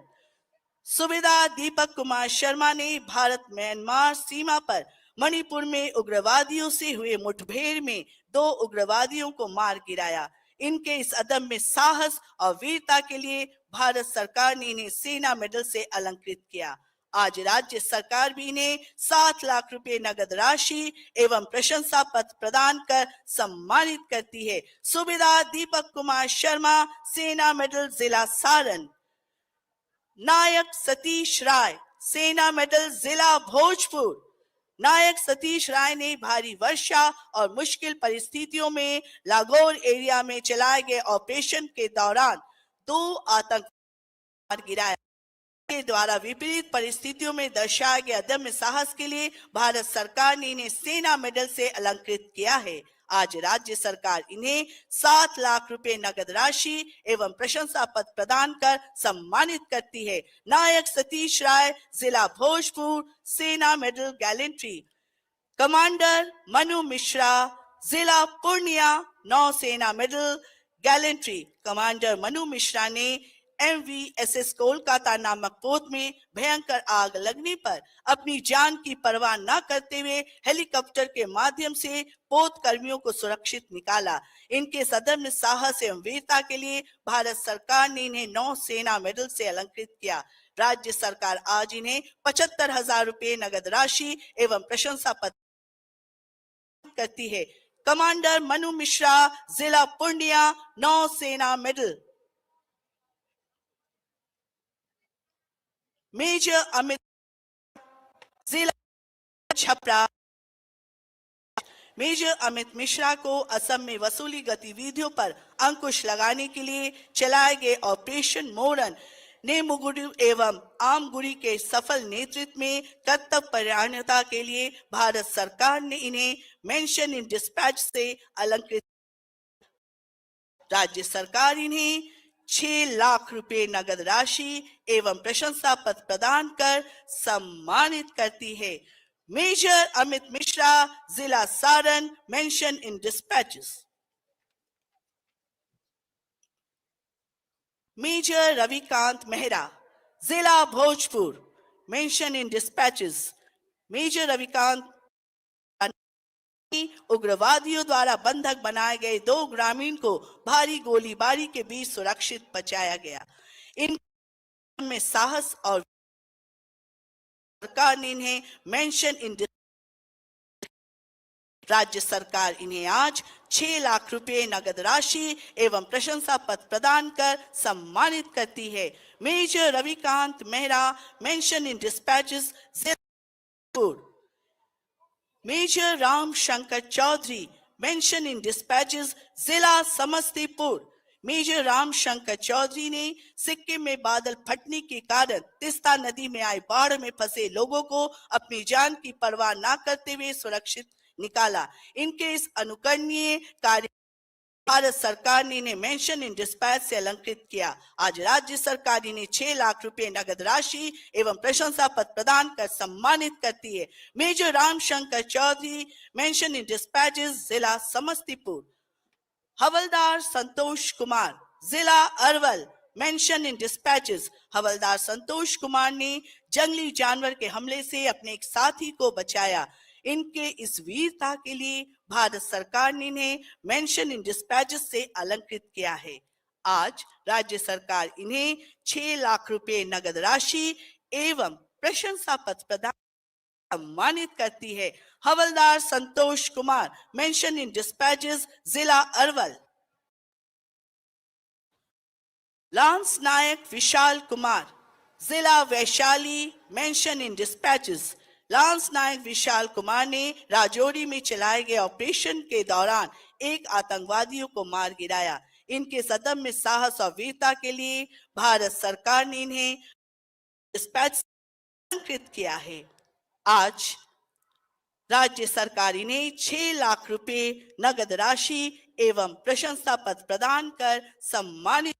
सुबेदार दीपक कुमार शर्मा ने भारत म्यांमार सीमा पर मणिपुर में उग्रवादियों से हुए मुठभेड़ में 2 उग्रवादियों को मार गिराया। इनके इस अदम्य साहस और वीरता के लिए भारत सरकार ने इन्हें सेना मेडल से अलंकृत किया। आज राज्य सरकार भी इन्हें 7 लाख रुपए नगद राशि एवं प्रशंसा पत्र प्रदान कर सम्मानित करती है। सुबेदार दीपक कुमार शर्मा, सेना मेडल, जिला सारण। नायक सतीश राय, सेना मेडल, जिला भोजपुर। नायक सतीश राय ने भारी वर्षा और मुश्किल परिस्थितियों में लागोर एरिया में चलाए गए ऑपरेशन के दौरान 2 आतंकवादी गिराया। के द्वारा विपरीत परिस्थितियों में दर्शाए गए अदम्य साहस के लिए भारत सरकार ने इन्हें सेना मेडल से अलंकृत किया है। आज राज्य सरकार इन्हें 7 लाख रुपए नगद राशि एवं प्रशंसा पत्र प्रदान कर सम्मानित करती है। नायक सतीश राय, जिला भोजपुर, सेना medal gallantry. Commander Manu Mishra, जिला पूर्णिया, नौसेना medal gallantry. Commander Manu Mishra ने MVSS कोलकाता नामक पोत में भयंकर आग लगने पर अपनी जान की परवाह न करते हुए हेलीकॉप्टर के माध्यम से पोत कर्मियों को सुरक्षित निकाला। इनके सदम्य साहस एवं वीरता के लिए भारत सरकार ने इन्हें नौसेना मेडल से अलंकृत किया। राज्य सरकार आज इन्हें 75,000 रुपए नगद राशि एवं प्रशंसा पत्र करती है। कमांडर मनु मिश्रा, जिला पूर्णिया, नौसेना मेडल। मेजर अमित, जिला छपरा। मेजर अमित मिश्रा को असम में वसूली गतिविधियों पर अंकुश लगाने के लिए चलाए गए ऑपरेशन मोरन नेमुगुडी एवं आमगुड़ी के सफल नेतृत्व में कर्तव्यपरायणता के लिए भारत सरकार ने इन्हें मेंशन इन डिस्पैच से अलंकृत। राज्य सरकार इन्हें 6 लाख रुपए नगद राशि एवं प्रशंसा पत्र प्रदान कर सम्मानित करती है। मेजर अमित मिश्रा, जिला Saran, mention in dispatches. Major Ravikant Mehra, जिला Bhojpur, mention in dispatches. Major Ravikant उग्रवादियों द्वारा बंधक बनाए गए 2 ग्रामीण को भारी गोलीबारी के बीच सुरक्षित बचाया गया। इनमें साहस और सरकार ने इन्हें मेंशन इन। राज्य सरकार इन्हें आज 6 लाख रुपए नगद राशि एवं प्रशंसा पत्र प्रदान कर सम्मानित करती है। Major Ravikant Mehra, mention in dispatches, जिला। Major Ram Shankar Chaudhary, mention in dispatches, जिला समस्तीपुर। मेजर राम शंकर चौधरी ने सिक्किम में बादल फटने के कारण तिस्ता नदी में आई बाढ़ में फंसे लोगों को अपनी जान की परवाह न करते हुए सुरक्षित निकाला। इनके इस अनुकरणीय कार्य भारत सरकार ने इन्हें मेंशन इन डिस्पैच से अलंकृत किया। आज राज्य सरकार इन्हें 6 लाख रुपए नगद राशि एवं प्रशंसा पत्र प्रदान कर सम्मानित करती है। Major Ram Shankar Chaudhary, mention in dispatches, जिला समस्तीपुर। हवलदार संतोष कुमार, जिला अरवल, मेंशन इन डिस्पैचेस, हवलदार संतोष कुमार ने जंगली जानवर के हमले से अपने एक साथी को बचाया। इनके इस वीरता के लिए भारत सरकार ने इन्हें मेंशन इन डिस्पैचेस से अलंकृत किया है। आज राज्य सरकार इन्हें 6 लाख रुपए नगद राशि एवं प्रशंसा पत्र प्रदान सम्मानित करती है। Havildar Santosh Kumar, mention in dispatches, जिला अरवल। लांस नायक विशाल कुमार, जिला Vaishali, mention in dispatches. Lance naik Vishal Kumar ने राजौरी में चलाए गए ऑपरेशन के दौरान एक आतंकवादियों को मार गिराया। इनके अदम्य साहस और वीरता के लिए भारत सरकार ने इन्हें डिस्पैच अलंकृत किया है। आज राज्य सरकार इन्हें 6 लाख रुपए नगद राशि एवं प्रशंसा पत्र प्रदान कर सम्मानित।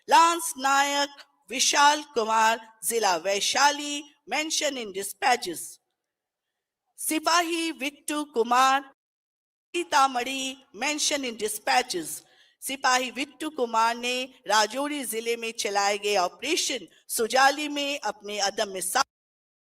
लांस नायक विशाल कुमार, जिला वैशाली, मेंशन इन डिस्पैचेस। सिपाही Vittu Kumar, Sitamarhi, mention in dispatches. सिपाही विट्टू कुमार ने राजौरी जिले में चलाए गए ऑपरेशन सुजाली में अपने अदम्य साहस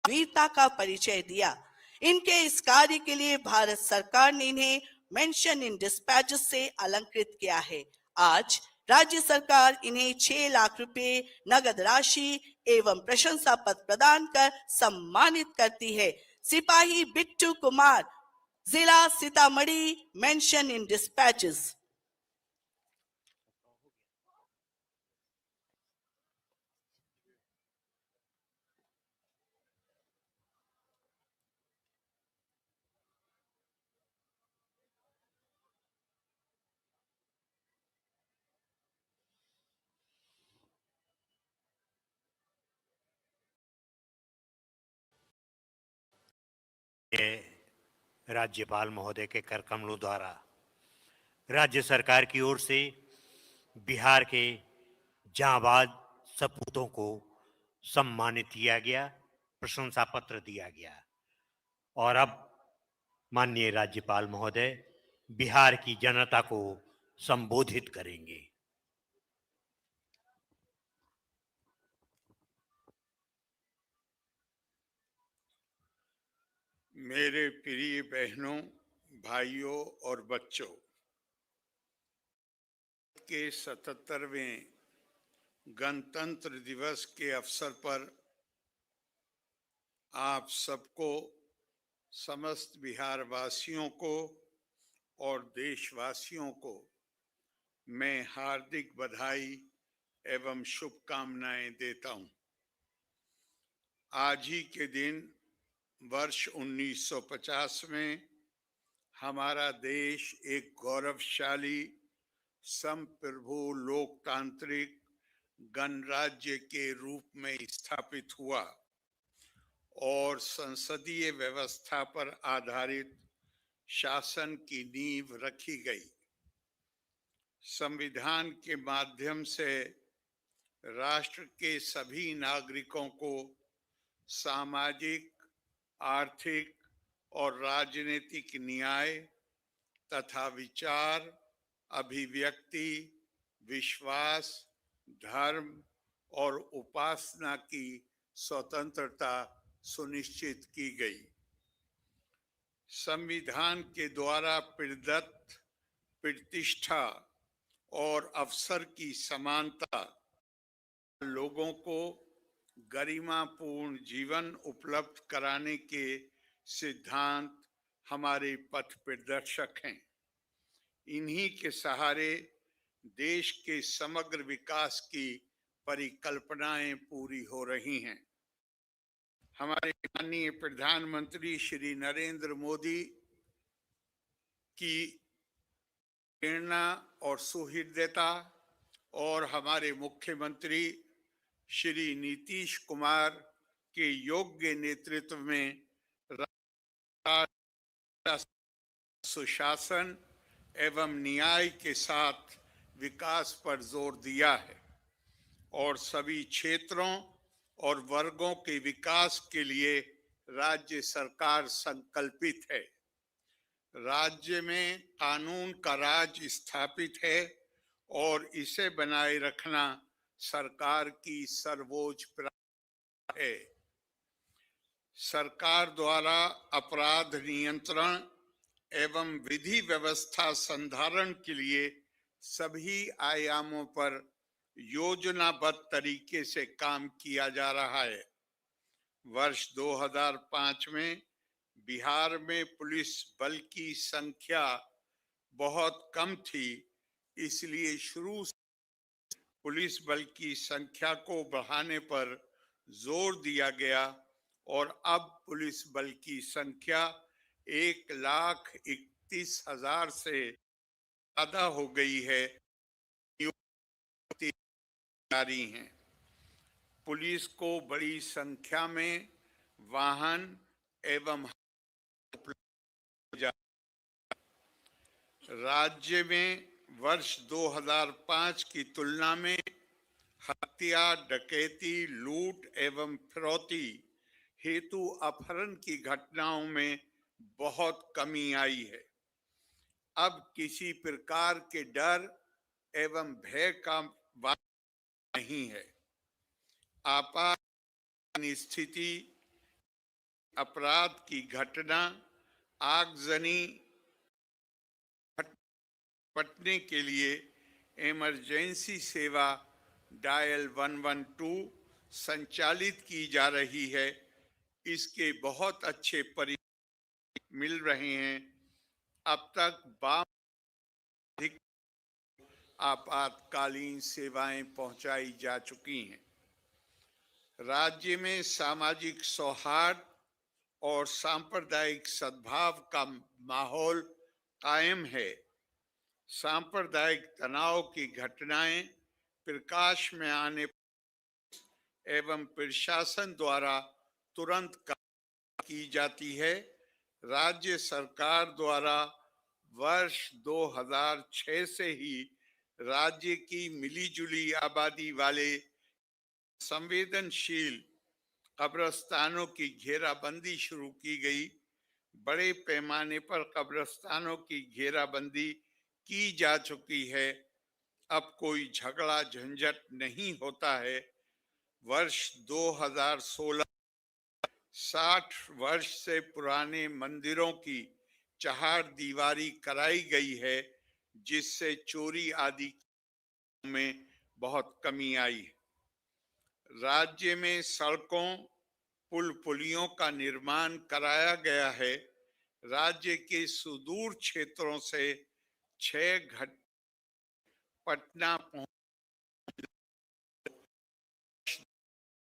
वीरता का परिचय दिया। इनके इस कार्य के लिए भारत सरकार ने इन्हें मेंशन इन डिस्पैचेस से अलंकृत किया है। आज राज्य सरकार इन्हें 6 लाख रुपए नगद राशि एवं प्रशंसा पत्र प्रदान कर सम्मानित करती है। सिपाही बिट्टू कुमार, जिला सीतामढ़ी, मेंशन इन डिस्पैचेस। राज्यपाल महोदय के कर कमलों द्वारा राज्य सरकार की ओर से बिहार के जांबाज सपूतों को सम्मानित किया गया, प्रशंसा पत्र दिया गया। और अब माननीय राज्यपाल महोदय बिहार की जनता को संबोधित करेंगे। मेरे प्रिय बहनों, भाइयों और बच्चों, के 77वें गणतंत्र दिवस के अवसर पर आप सबको, समस्त बिहार वासियों को और देशवासियों को मैं हार्दिक बधाई एवं शुभकामनाएं देता हूं। आज ही के दिन वर्ष 1950 में हमारा देश एक गौरवशाली संप्रभु लोकतांत्रिक गणराज्य के रूप में स्थापित हुआ और संसदीय व्यवस्था पर आधारित शासन की नींव रखी गई। संविधान के माध्यम से राष्ट्र के सभी नागरिकों को सामाजिक, आर्थिक और राजनीतिक न्याय तथा विचार, अभिव्यक्ति, विश्वास, धर्म और उपासना की स्वतंत्रता सुनिश्चित की गई। संविधान के द्वारा प्रदत्त प्रतिष्ठा और अवसर की समानता लोगों को गरिमापूर्ण जीवन उपलब्ध कराने के सिद्धांत हमारे पथ प्रदर्शक हैं। इन्हीं के सहारे देश के समग्र विकास की परिकल्पनाएं पूरी हो रही हैं। हमारे माननीय प्रधानमंत्री श्री नरेंद्र मोदी की प्रेरणा और सुहृदयता और हमारे मुख्यमंत्री श्री नीतीश कुमार के योग्य नेतृत्व में सुशासन एवं न्याय के साथ विकास पर जोर दिया है और सभी क्षेत्रों और वर्गों के विकास के लिए राज्य सरकार संकल्पित है। राज्य में कानून का राज स्थापित है और इसे बनाए रखना सरकार की सर्वोच्च प्राथमिकता है। सरकार द्वारा अपराध नियंत्रण एवं विधि व्यवस्था संधारण के लिए सभी आयामों पर योजनाबद्ध तरीके से काम किया जा रहा है। वर्ष 2005 में बिहार में पुलिस बल की संख्या बहुत कम थी, इसलिए शुरू से पुलिस बल की संख्या को बढ़ाने पर जोर दिया गया और अब पुलिस बल की संख्या 1,31,000 से ज्यादा हो गई है। नियुक्ति जारी है। पुलिस को बड़ी संख्या में वाहन एवं राज्य में वर्ष 2005 की तुलना में हत्या, डकैती, लूट एवं फिरौती हेतु अपहरण की घटनाओं में बहुत कमी आई है। अब किसी प्रकार के डर एवं भय का वातावरण नहीं है। आपातकालीन स्थिति, अपराध की घटना, आगजनी निपटने के लिए इमरजेंसी सेवा डायल 112 संचालित की जा रही है। इसके बहुत अच्छे परिणाम मिल रहे हैं। अब तक 52 आपातकालीन सेवाएं पहुंचाई जा चुकी हैं। राज्य में सामाजिक सौहार्द और सांप्रदायिक सद्भाव का माहौल कायम है। सांप्रदायिक तनाव की घटनाएं प्रकाश में आने एवं प्रशासन द्वारा तुरंत की जाती है। राज्य सरकार द्वारा वर्ष 2006 से ही राज्य की मिलीजुली आबादी वाले संवेदनशील कब्रस्तानों की घेराबंदी शुरू की गई। बड़े पैमाने पर कब्रस्तानों की घेराबंदी की जा चुकी है। अब कोई झगड़ा झंझट नहीं होता है। वर्ष 2016 60 वर्ष से पुराने मंदिरों की चहार दीवारी कराई गई है, जिससे चोरी आदि में बहुत कमी आई है। राज्य में सड़कों, पुल पुलियों का निर्माण कराया गया है। राज्य के सुदूर क्षेत्रों से 6 घाट पटना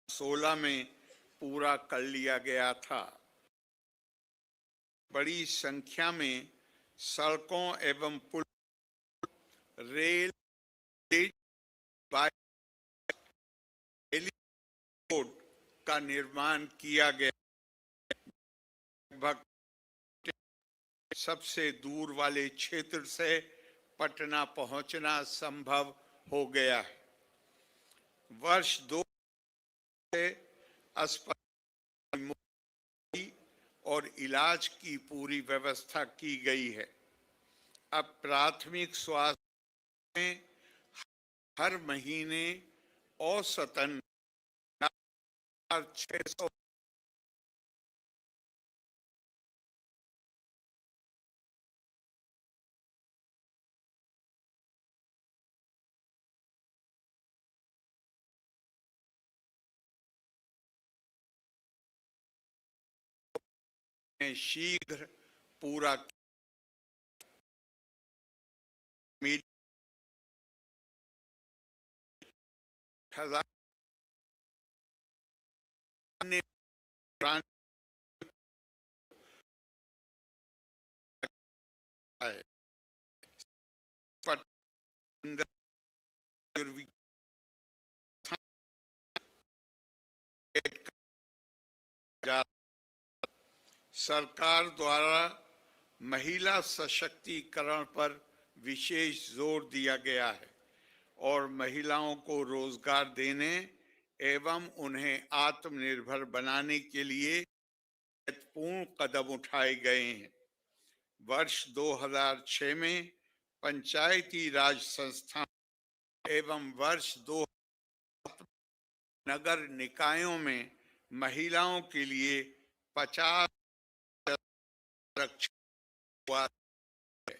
16 में पूरा कर लिया गया था। बड़ी संख्या में सड़कों एवं पुल, रेल, हेलीपोर्ट का निर्माण किया गया। लगभग सबसे दूर वाले क्षेत्र से पटना पहुंचना संभव हो गया है। वर्ष 2 से अस्पताल और इलाज की पूरी व्यवस्था की गई है। अब प्राथमिक स्वास्थ्य में हर महीने औसतन 600 शीघ्र पूरा हजार सरकार द्वारा महिला सशक्तिकरण पर विशेष जोर दिया गया है और महिलाओं को रोजगार देने एवं उन्हें आत्मनिर्भर बनाने के लिए महत्वपूर्ण कदम उठाए गए हैं। वर्ष 2006 में पंचायती राज संस्था एवं वर्ष 2000 नगर निकायों में महिलाओं के लिए 50 आरक्षण हुआ है।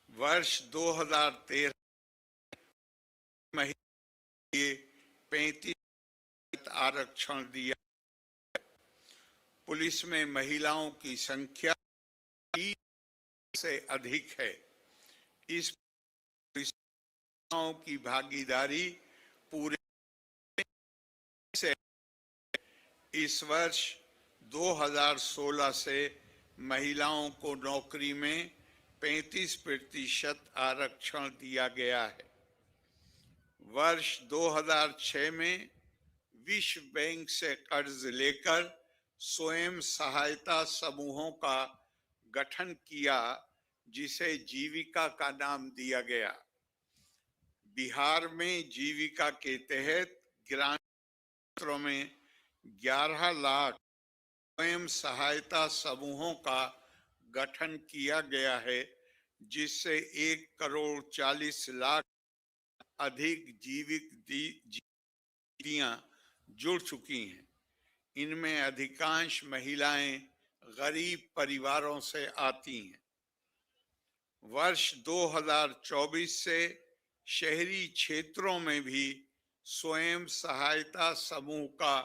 वर्ष 2013 महिला के लिए 35 आरक्षण दिया। पुलिस में महिलाओं की संख्या 30 से अधिक है। इस महिलाओं की भागीदारी पूरे से इस वर्ष 2016 से महिलाओं को नौकरी में 35% आरक्षण दिया गया है। वर्ष 2006 में विश्व बैंक से कर्ज लेकर स्वयं सहायता समूहों का गठन किया, जिसे जीविका का नाम दिया गया। बिहार में जीविका के तहत ग्रामीण क्षेत्रों में 11 लाख स्वयं सहायता समूहों का गठन किया गया है, जिससे 1 करोड़ 40 लाख अधिक जीविक दीदियां जुड़ चुकी हैं। इनमें अधिकांश महिलाएं गरीब परिवारों से आती हैं। वर्ष 2024 से शहरी क्षेत्रों में भी स्वयं सहायता समूह का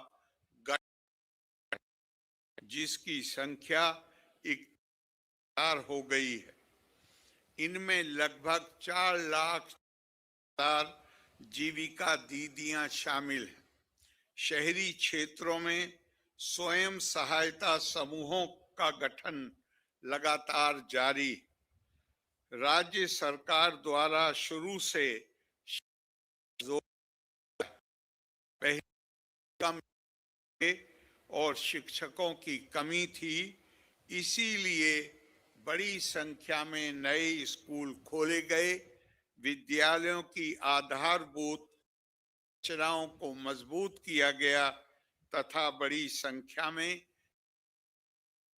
गठन, जिसकी संख्या 1,000 हो गई है। इनमें लगभग 4 लाख जीविका दीदियां शामिल हैं। शहरी क्षेत्रों में स्वयं सहायता समूहों का गठन लगातार जारी। राज्य सरकार द्वारा शुरू से पहले कम और शिक्षकों की कमी थी, इसीलिए बड़ी संख्या में नए स्कूल खोले गए। विद्यालयों की आधारभूत संरचनाओं को मजबूत किया गया तथा बड़ी संख्या में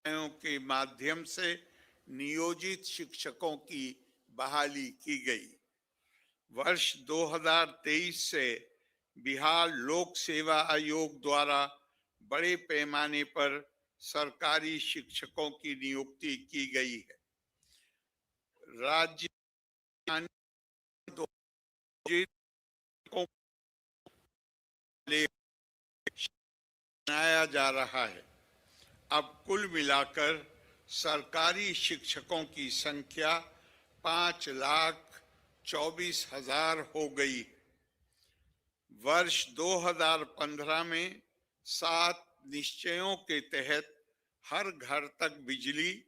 के माध्यम से नियोजित शिक्षकों की बहाली की गई। वर्ष 2023 से बिहार लोक सेवा आयोग द्वारा बड़े पैमाने पर सरकारी शिक्षकों की नियुक्ति की गई है। राज्य बनाया जा रहा है। अब कुल मिलाकर सरकारी शिक्षकों की संख्या 5,24,000 हो गई। वर्ष 2015 में 7 निश्चयों के तहत हर घर तक बिजली,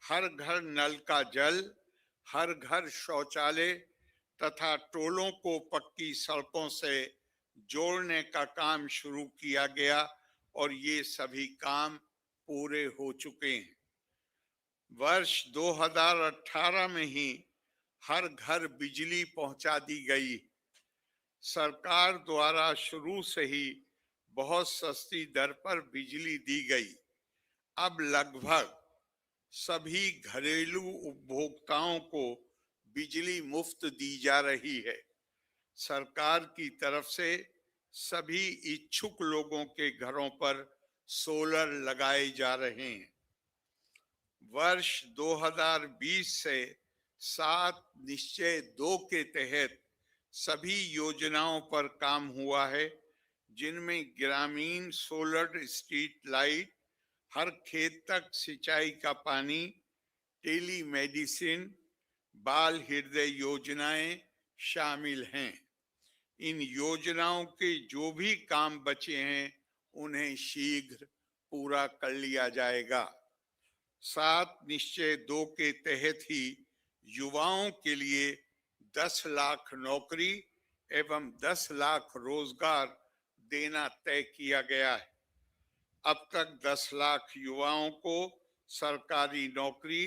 हर घर नल का जल, हर घर शौचालय तथा टोलों को पक्की सड़कों से जोड़ने का काम शुरू किया गया और ये सभी काम पूरे हो चुके हैं। वर्ष 2018 में ही हर घर बिजली पहुंचा दी गई। सरकार द्वारा शुरू से ही बहुत सस्ती दर पर बिजली दी गई। अब लगभग सभी घरेलू उपभोक्ताओं को बिजली मुफ्त दी जा रही है। सरकार की तरफ से सभी इच्छुक लोगों के घरों पर सोलर लगाए जा रहे हैं। वर्ष 2020 से 7 निश्चय 2 के तहत सभी योजनाओं पर काम हुआ है, जिनमें ग्रामीण सोलर स्ट्रीट लाइट, हर खेत तक सिंचाई का पानी, टेली मेडिसिन, बाल हृदय योजनाएं शामिल हैं। इन योजनाओं के जो भी काम बचे हैं उन्हें शीघ्र पूरा कर लिया जाएगा। 7 निश्चय 2 के तहत ही युवाओं के लिए 10 लाख नौकरी एवं 10 लाख रोजगार देना तय किया गया है। अब तक 10 लाख युवाओं को सरकारी नौकरी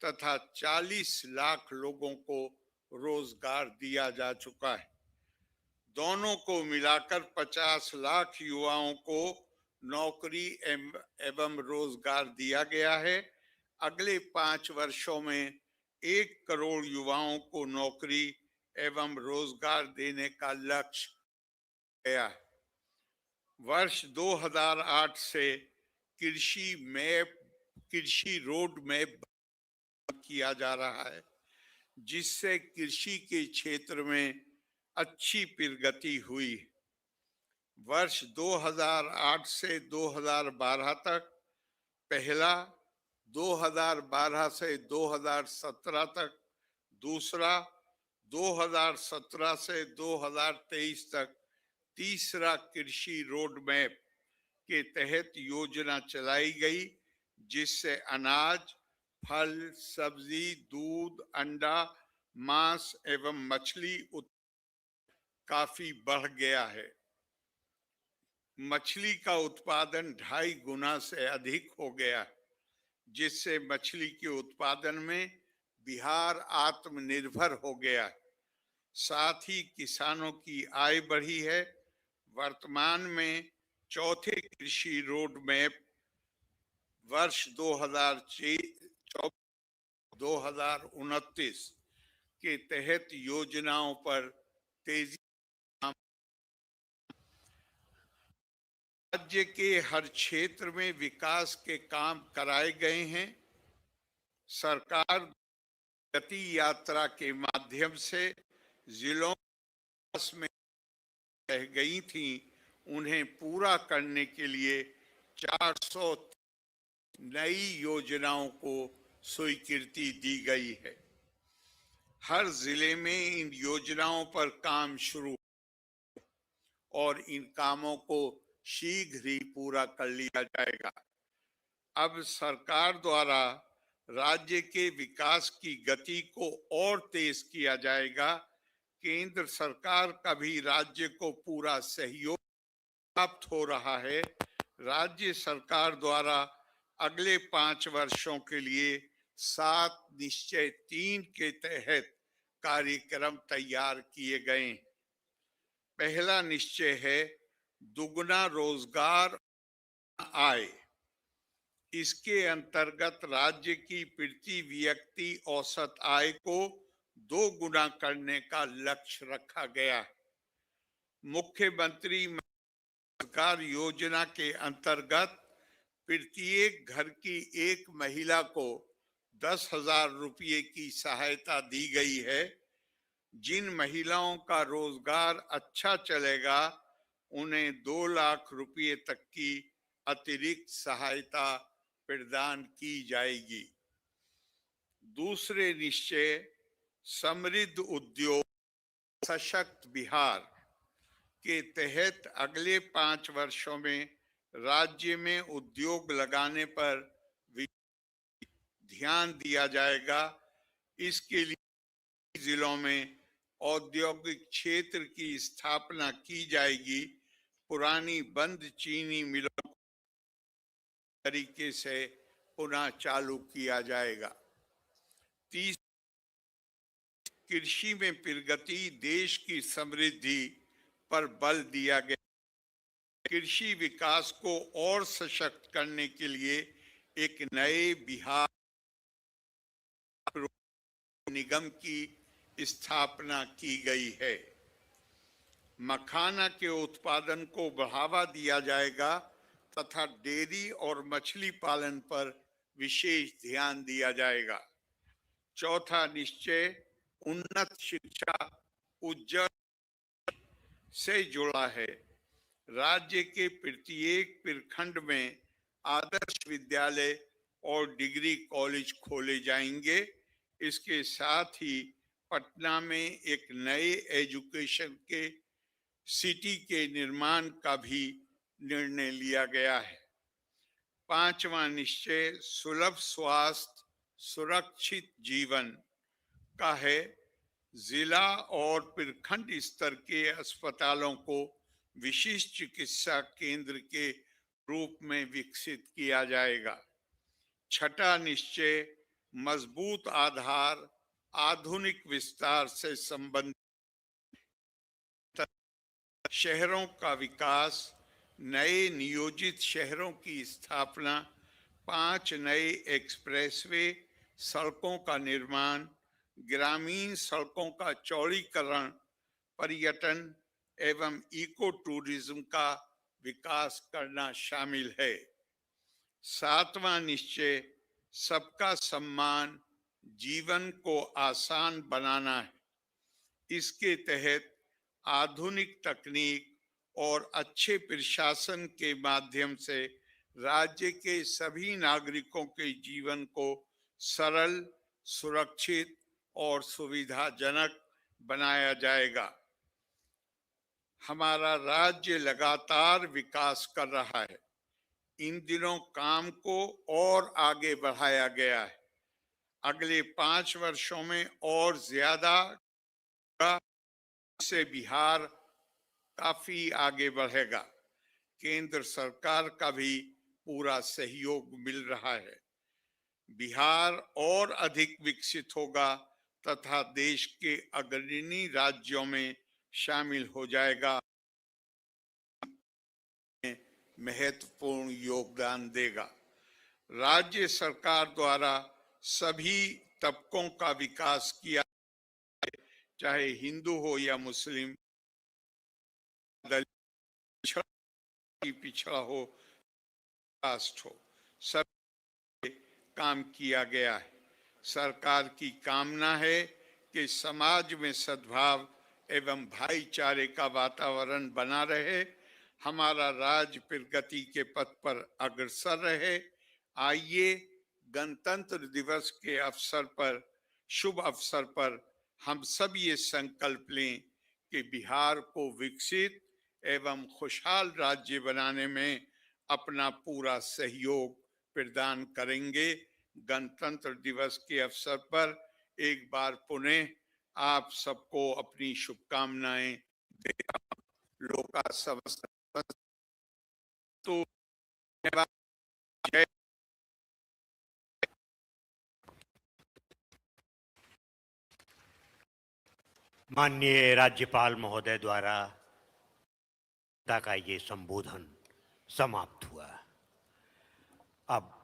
तथा 40 लाख लोगों को रोजगार दिया जा चुका है। दोनों को मिलाकर 50 लाख युवाओं को नौकरी एवं रोजगार दिया गया है। अगले 5 वर्षों में 1 करोड़ युवाओं को नौकरी एवं रोजगार देने का लक्ष्य गया है। वर्ष 2008 से कृषि रोड मैप किया जा रहा है, जिससे कृषि के क्षेत्र में अच्छी प्रगति हुई। वर्ष 2008 से 2012 तक पहला, 2012 से 2017 तक दूसरा, 2017 से 2023 तक तीसरा कृषि रोड मैप के तहत योजना चलाई गई, जिससे अनाज, फल, सब्जी, दूध, अंडा, मांस एवं मछली काफी बढ़ गया है। मछली का उत्पादन 2.5 गुना से अधिक हो गया, जिससे मछली के उत्पादन में बिहार आत्मनिर्भर हो गया। साथ ही किसानों की आय बढ़ी है। वर्तमान में चौथे कृषि रोड मैप वर्ष 2024-2029 के तहत योजनाओं पर तेजी। राज्य के हर क्षेत्र में विकास के काम कराए गए हैं। सरकार गति यात्रा के माध्यम से जिलों में रह गई थी, उन्हें पूरा करने के लिए 400 नई योजनाओं को स्वीकृति दी गई है। हर जिले में इन योजनाओं पर काम शुरू और इन कामों को शीघ्र ही पूरा कर लिया जाएगा। अब सरकार द्वारा राज्य के विकास की गति को और तेज किया जाएगा। केंद्र सरकार का भी राज्य को पूरा सहयोग प्राप्त हो रहा है। राज्य सरकार द्वारा अगले 5 वर्षों के लिए 7 निश्चय 3 के तहत कार्यक्रम तैयार किए गए। पहला निश्चय है दुगना रोजगार आय। इसके अंतर्गत राज्य की प्रति व्यक्ति औसत आय को 2 गुना करने का लक्ष्य रखा गया है। मुख्यमंत्री रोजगार योजना के अंतर्गत प्रत्येक घर की एक महिला को 10,000 रुपये की सहायता दी गई है। जिन महिलाओं का रोजगार अच्छा चलेगा, उन्हें 2 लाख रुपये तक की अतिरिक्त सहायता प्रदान की जाएगी। दूसरे निश्चय समृद्ध उद्योग सशक्त बिहार के तहत अगले 5 वर्षों में राज्य में उद्योग लगाने पर ध्यान दिया जाएगा। इसके लिए जिलों में औद्योगिक क्षेत्र की स्थापना की जाएगी। पुरानी बंद चीनी मिलों को तरीके से पुनः चालू किया जाएगा। कृषि में प्रगति देश की समृद्धि पर बल दिया गया। कृषि विकास को और सशक्त करने के लिए एक नए बिहार निगम की स्थापना की गई है। मखाना के उत्पादन को बढ़ावा दिया जाएगा तथा डेयरी और मछली पालन पर विशेष ध्यान दिया जाएगा। चौथा निश्चय उन्नत शिक्षा उज्जवल से जुड़ा है। राज्य के प्रत्येक प्रखंड में आदर्श विद्यालय और डिग्री कॉलेज खोले जाएंगे। इसके साथ ही पटना में एक नए एजुकेशन के सिटी के निर्माण का भी निर्णय लिया गया है। 5वां निश्चय सुलभ स्वास्थ्य सुरक्षित जीवन का है। जिला और प्रखंड स्तर के अस्पतालों को विशिष्ट चिकित्सा केंद्र के रूप में विकसित किया जाएगा। छठा निश्चय मजबूत आधार आधुनिक विस्तार से संबंधित शहरों का विकास, नए नियोजित शहरों की स्थापना, 5 नए एक्सप्रेसवे सड़कों का निर्माण, ग्रामीण सड़कों का चौड़ीकरण, पर्यटन एवं इको टूरिज्म का विकास करना शामिल है। सातवां निश्चय सबका सम्मान जीवन को आसान बनाना है। इसके तहत आधुनिक तकनीक और अच्छे प्रशासन के माध्यम से राज्य के सभी नागरिकों के जीवन को सरल, सुरक्षित और सुविधाजनक बनाया जाएगा। हमारा राज्य लगातार विकास कर रहा है। इन दिनों काम को और आगे बढ़ाया गया है। अगले 5 वर्षों में और ज्यादा से बिहार काफी आगे बढ़ेगा। केंद्र सरकार का भी पूरा सहयोग मिल रहा है। बिहार और अधिक विकसित होगा तथा देश के अग्रणी राज्यों में शामिल हो जाएगा, महत्वपूर्ण योगदान देगा। राज्य सरकार द्वारा सभी तबकों का विकास किया, चाहे हिंदू हो या मुस्लिम, दलित पिछड़ा हो, कास्ट हो, सब काम किया गया है। सरकार की कामना है कि समाज में सद्भाव एवं भाईचारे का वातावरण बना रहे, हमारा राज्य प्रगति के पथ पर अग्रसर रहे। आइए गणतंत्र दिवस के अवसर पर, शुभ अवसर पर हम सब ये संकल्प लें कि बिहार को विकसित एवं खुशहाल राज्य बनाने में अपना पूरा सहयोग प्रदान करेंगे। गणतंत्र दिवस के अवसर पर एक बार पुनः आप सबको अपनी शुभकामनाएं देता हूं। लोका समस्तु। धन्यवाद। जय। माननीय राज्यपाल महोदय द्वारा का ये संबोधन समाप्त हुआ। अब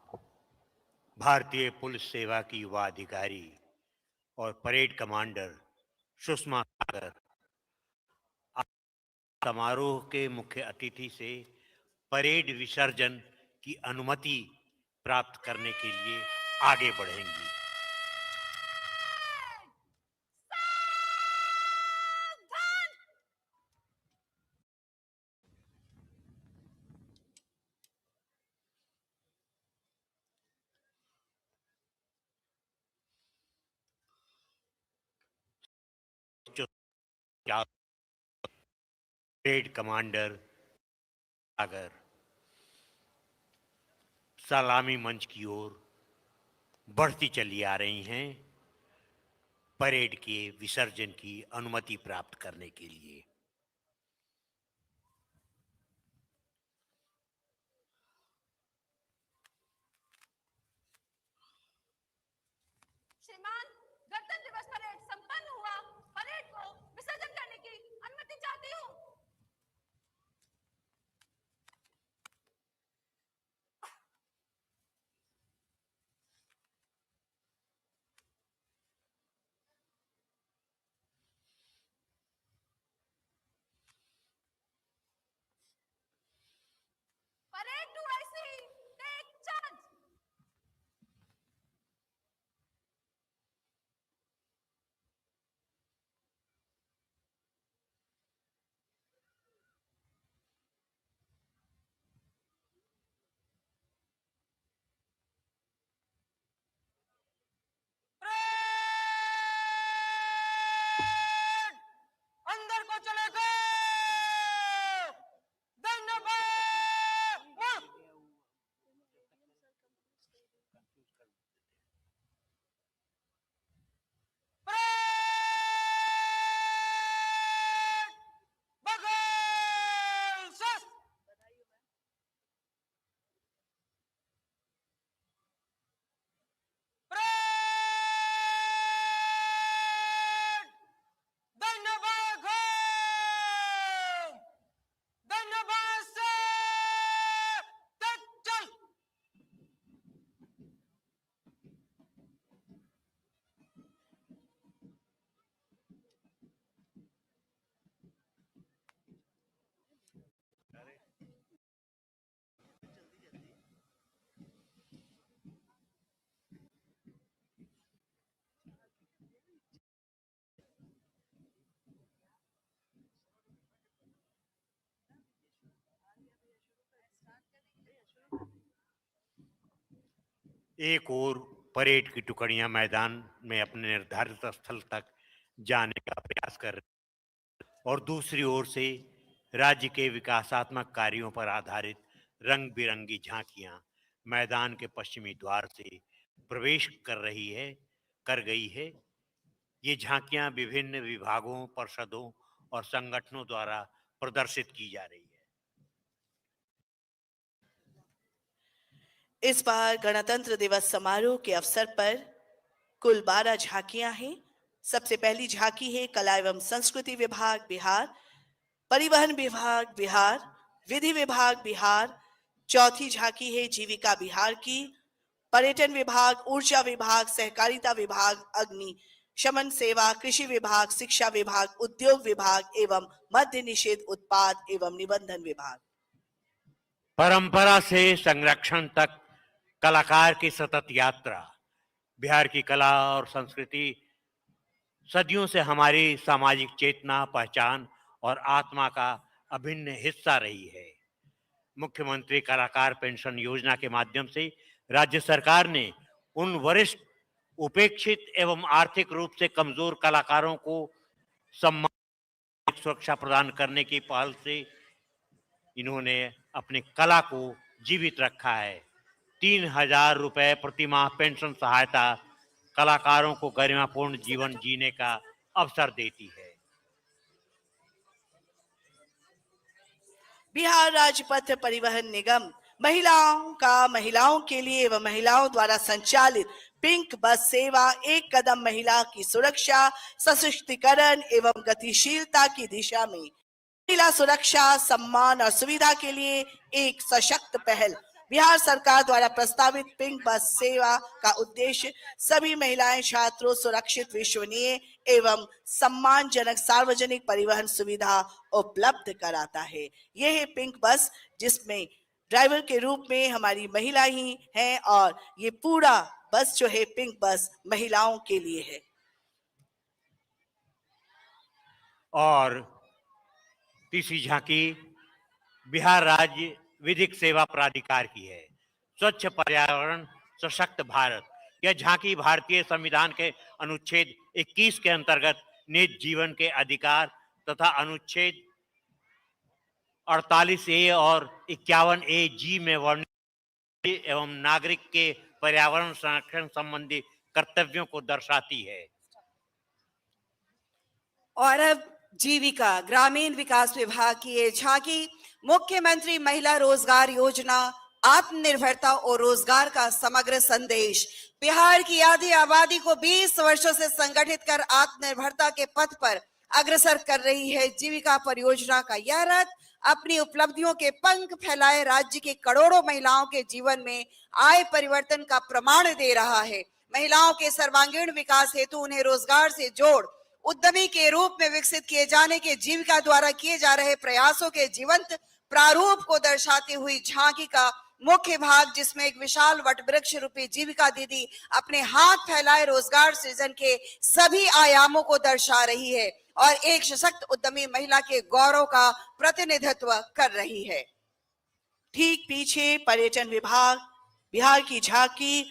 भारतीय पुलिस सेवा की युवा अधिकारी और परेड कमांडर सुषमा सागर समारोह के मुख्य अतिथि से परेड विसर्जन की अनुमति प्राप्त करने के लिए आगे बढ़ेंगी। परेड कमांडर सागर सलामी मंच की ओर बढ़ती चली आ रही हैं परेड के विसर्जन की अनुमति प्राप्त करने के लिए। श्रीमान, गणतंत्र दिवस परेड संपन्न हुआ। परेड को विसर्जन करने की अनुमति चाहती हूँ। Parade 2IC, take charge. Parade अंदर को चलेगा। धन्यवाद। एक ओर परेड की टुकड़ियां मैदान में अपने निर्धारित स्थल तक जाने का प्रयास कर रही और दूसरी ओर से राज्य के विकासात्मक कार्यों पर आधारित रंग बिरंगी झांकियां मैदान के पश्चिमी द्वार से प्रवेश कर गई है। ये झांकियां विभिन्न विभागों, परिषदों और संगठनों द्वारा प्रदर्शित की जा रही है। इस बार गणतंत्र दिवस समारोह के अवसर पर कुल 12 झांकियां हैं। सबसे पहली झांकी है कला एवं संस्कृति विभाग बिहार, परिवहन विभाग बिहार, विधि विभाग बिहार। चौथी झांकी है जीविका बिहार की, पर्यटन विभाग, ऊर्जा विभाग, सहकारिता विभाग, अग्नि शमन सेवा, कृषि विभाग, शिक्षा विभाग, उद्योग विभाग एवं मद्य निषेध उत्पाद एवं निबंधन विभाग। परंपरा से संरक्षण तक कलाकार की सतत यात्रा। बिहार की कला और संस्कृति सदियों से हमारी सामाजिक चेतना, पहचान और आत्मा का अभिन्न हिस्सा रही है। मुख्यमंत्री कलाकार पेंशन योजना के माध्यम से राज्य सरकार ने उन वरिष्ठ, उपेक्षित एवं आर्थिक रूप से कमजोर कलाकारों को सम्मान, सुरक्षा प्रदान करने की पहल से इन्होंने अपनी कला को जीवित रखा है। 3,000 रुपए प्रति माह पेंशन सहायता कलाकारों को गरिमापूर्ण जीवन जीने का अवसर देती है। बिहार राज्य पथ परिवहन निगम महिलाओं के लिए एवं महिलाओं द्वारा संचालित पिंक बस सेवा एक कदम महिला की सुरक्षा, सशक्तिकरण एवं गतिशीलता की दिशा में महिला सुरक्षा, सम्मान और सुविधा के लिए एक सशक्त पहल। बिहार सरकार द्वारा प्रस्तावित पिंक बस सेवा का उद्देश्य सभी महिलाएं, छात्रों सुरक्षित, विश्वसनीय एवं सम्मानजनक सार्वजनिक परिवहन सुविधा उपलब्ध कराता है। यह है पिंक बस, जिसमें ड्राइवर के रूप में हमारी महिला ही हैं और ये पूरा बस जो है पिंक बस महिलाओं के लिए है। और तीसरी झांकी बिहार राज्य विधिक सेवा प्राधिकार की है। स्वच्छ पर्यावरण, सशक्त भारत। यह झांकी भारतीय संविधान के अनुच्छेद 21 के अंतर्गत निज जीवन के अधिकार तथा अनुच्छेद 48A और 51A जी में वर्णित एवं नागरिक के पर्यावरण संरक्षण संबंधी कर्तव्यों को दर्शाती है। और अब जीविका ग्रामीण विकास विभाग की ये झांकी मुख्यमंत्री महिला रोजगार योजना, आत्मनिर्भरता और रोजगार का समग्र संदेश। बिहार की आधी आबादी को 20 वर्षों से संगठित कर आत्मनिर्भरता के पथ पर अग्रसर कर रही है जीविका परियोजना का यह रथ अपनी उपलब्धियों के पंख फैलाए राज्य के करोड़ों महिलाओं के जीवन में आय परिवर्तन का प्रमाण दे रहा है। महिलाओं के सर्वांगीण विकास हेतु उन्हें रोजगार से जोड़ उद्यमी के रूप में विकसित किए जाने के जीविका द्वारा किए जा रहे प्रयासों के जीवंत प्रारूप को दर्शाती हुई झांकी का मुख्य भाग, जिसमें एक विशाल वटवृक्ष रूपी जीविका दीदी अपने हाथ फैलाए रोजगार सृजन के सभी आयामों को दर्शा रही है और एक सशक्त उद्यमी महिला के गौरव का प्रतिनिधित्व कर रही है। ठीक पीछे पर्यटन विभाग बिहार की झांकी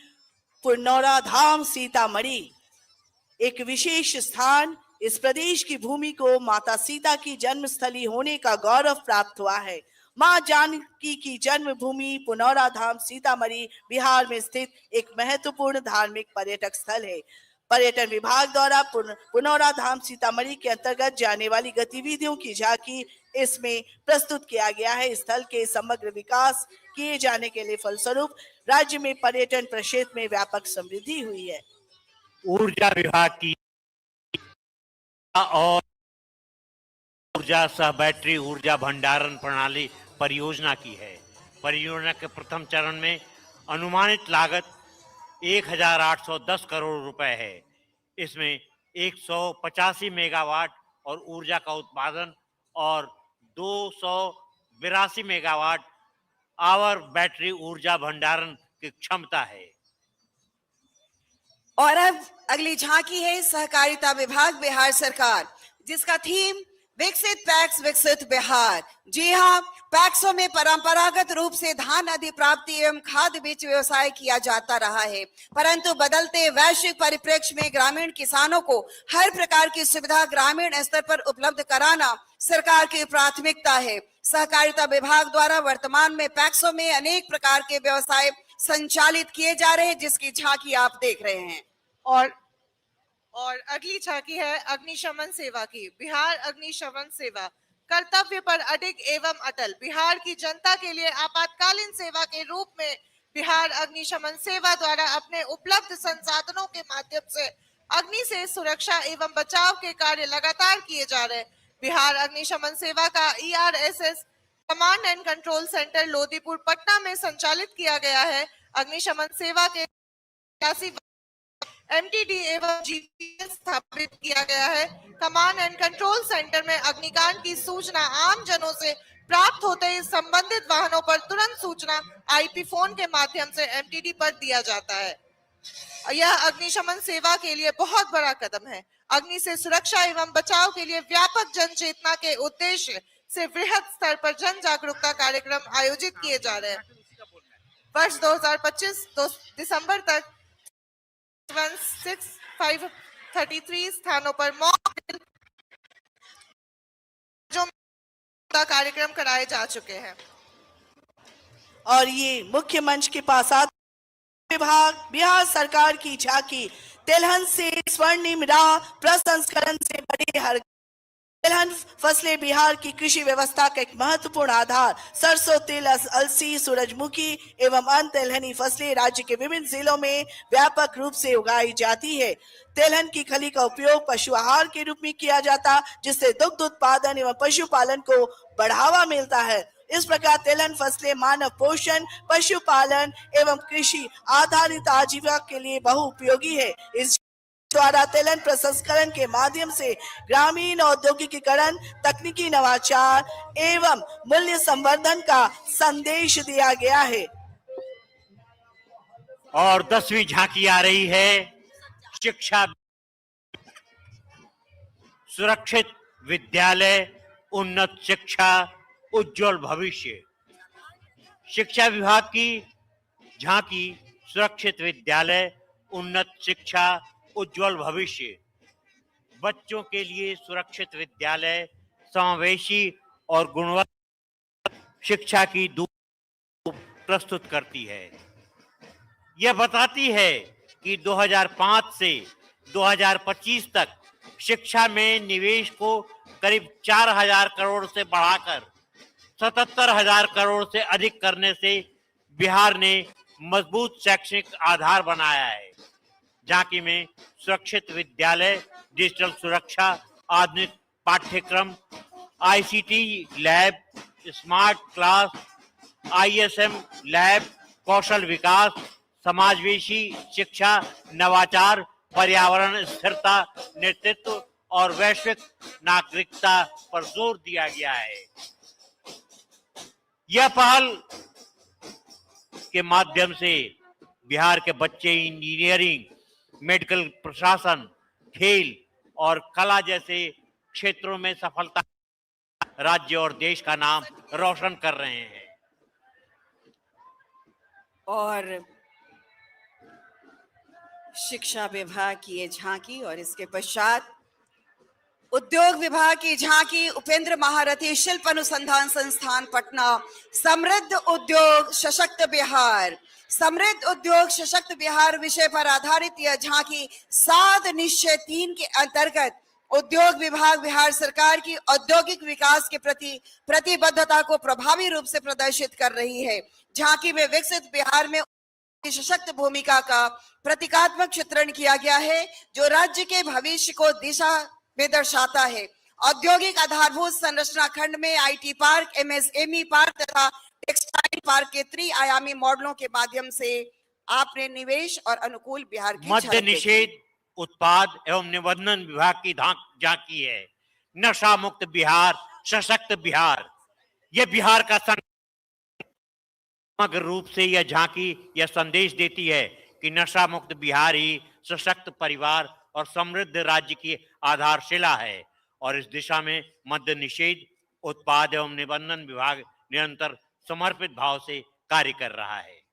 पुनौरा धाम सीतामढ़ी, एक विशेष स्थान। इस प्रदेश की भूमि को माता सीता की जन्मस्थली होने का गौरव प्राप्त हुआ है। मां जानकी की जन्मभूमि पुनौरा धाम सीतामढ़ी बिहार में स्थित एक महत्वपूर्ण धार्मिक पर्यटक स्थल है। पर्यटन विभाग द्वारा पुनौरा धाम सीतामढ़ी के अंतर्गत जाने वाली गतिविधियों की झांकी इसमें प्रस्तुत किया गया है। स्थल के समग्र विकास किए जाने के लिए फलस्वरूप राज्य में पर्यटन प्रक्षेत्र में व्यापक समृद्धि हुई है। ऊर्जा विभाग की और ऊर्जा सह बैटरी ऊर्जा भंडारण प्रणाली परियोजना की है। परियोजना के प्रथम चरण में अनुमानित लागत 1,810 करोड़ रुपए है। इसमें 185 मेगावाट और ऊर्जा का उत्पादन और 282 मेगावाट आवर बैटरी ऊर्जा भंडारण की क्षमता है। और अब अगली झांकी है सहकारिता विभाग बिहार सरकार, जिसका थीम विकसित पैक्स विकसित बिहार। जी हाँ, पैक्सों में परंपरागत रूप से धान अधिप्राप्ति एवं खाद्य बीज व्यवसाय किया जाता रहा है, परंतु बदलते वैश्विक परिप्रेक्ष्य में ग्रामीण किसानों को हर प्रकार की सुविधा ग्रामीण स्तर पर उपलब्ध कराना सरकार की प्राथमिकता है। सहकारिता विभाग द्वारा वर्तमान में पैक्सों में अनेक प्रकार के व्यवसाय संचालित किए जा रहे हैं, जिसकी झांकी आप देख रहे हैं। और अगली झांकी है अग्निशमन सेवा की। बिहार अग्निशमन सेवा कर्तव्य पर अडिग एवं अटल। बिहार की जनता के लिए आपातकालीन सेवा के रूप में बिहार अग्निशमन सेवा द्वारा अपने उपलब्ध संसाधनों के माध्यम से अग्नि से सुरक्षा एवं बचाव के कार्य लगातार किए जा रहे हैं। बिहार अग्निशमन सेवा का ERSS command and control centre Lodipur Patna में संचालित किया गया है। अग्निशमन सेवा के MTD एवं GPS स्थापित किया गया है। कमांड एंड कंट्रोल सेंटर में अग्निकांड की सूचना आम जनों से प्राप्त होते ही संबंधित वाहनों पर तुरंत सूचना IP फोन के माध्यम से MTD पर दिया जाता है। यह अग्निशमन सेवा के लिए बहुत बड़ा कदम है। अग्नि से सुरक्षा एवं बचाव के लिए व्यापक जन चेतना के उद्देश्य से वृहद स्तर पर जन जागरूकता कार्यक्रम आयोजित किए जा रहे हैं। वर्ष 2025 दिसंबर तक 16533 स्थानों पर मॉक ड्रिल जो कार्यक्रम कराए जा चुके हैं। और ये मुख्य मंच के पास विभाग बिहार सरकार की झांकी तिलहन से स्वर्णिम राह प्रसंस्करण से बड़े हर। तिलहन फसलें बिहार की कृषि व्यवस्था का एक महत्वपूर्ण आधार। सरसों, तिल, अलसी, सूरजमुखी एवं अन्य तिलहनी फसलें राज्य के विभिन्न जिलों में व्यापक रूप से उगाई जाती है। तिलहन की खली का उपयोग पशु आहार के रूप में किया जाता, जिससे दुग्ध उत्पादन एवं पशुपालन को बढ़ावा मिलता है। इस प्रकार तिलहन फसलें मानव पोषण, पशुपालन एवं कृषि आधारित आजीविका के लिए बहुउपयोगी है। इस द्वारा तिलहन प्रसंस्करण के माध्यम से ग्रामीण औद्योगिकीकरण, तकनीकी नवाचार एवं मूल्य संवर्धन का संदेश दिया गया है। और 10वीं झांकी आ रही है शिक्षा सुरक्षित विद्यालय, उन्नत शिक्षा, उज्जवल भविष्य। शिक्षा विभाग की झांकी सुरक्षित विद्यालय, उन्नत शिक्षा, उज्जवल भविष्य। बच्चों के लिए सुरक्षित विद्यालय समावेशी और गुणवत्ता शिक्षा की दूर प्रस्तुत करती है। यह बताती है कि 2005 से 2025 तक शिक्षा में निवेश को करीब 4000 करोड़ से बढ़ाकर 77,000 करोड़ से अधिक करने से बिहार ने मजबूत शैक्षणिक आधार बनाया है। झांकी में सुरक्षित विद्यालय, डिजिटल सुरक्षा, आधुनिक पाठ्यक्रम, ICT lab, smart class, ISM lab, कौशल विकास, समावेशी शिक्षा, नवाचार, पर्यावरण स्थिरता, नेतृत्व और वैश्विक नागरिकता पर जोर दिया गया है। यह पहल के माध्यम से बिहार के बच्चे इंजीनियरिंग, मेडिकल, प्रशासन, खेल और कला जैसे क्षेत्रों में सफलता राज्य और देश का नाम रोशन कर रहे हैं। और शिक्षा विभाग की ये झांकी और इसके पश्चात उद्योग विभाग की झांकी उपेंद्र महारथी शिल्प अनुसंधान संस्थान पटना। समृद्ध उद्योग सशक्त बिहार, समृद्ध उद्योग सशक्त बिहार विषय पर आधारित यह झांकी 7 निश्चय 3 के अंतर्गत उद्योग विभाग बिहार सरकार की औद्योगिक विकास के प्रति प्रतिबद्धता को प्रभावी रूप से प्रदर्शित कर रही है। झांकी में विकसित बिहार में सशक्त भूमिका का प्रतीकात्मक चित्रण किया गया है, जो राज्य के भविष्य को दिशा में दर्शाता है। औद्योगिक आधारभूत संरचना खंड में IT पार्क, MSME पार्क तथा टेक्सटाइल पार्क के त्रिआयामी मॉडलों के माध्यम से आपने निवेश और अनुकूल बिहार की मद्य निषेध, उत्पाद एवं निबंधन विभाग की झांकी है नशा मुक्त बिहार, सशक्त बिहार। यह बिहार का समग्र रूप से यह झांकी यह संदेश देती है कि नशा मुक्त बिहार ही सशक्त परिवार और समृद्ध राज्य की आधारशिला है और इस दिशा में मद्य निषेध, उत्पाद एवं निबंधन विभाग निरंतर समर्पित भाव से कार्य कर रहा है।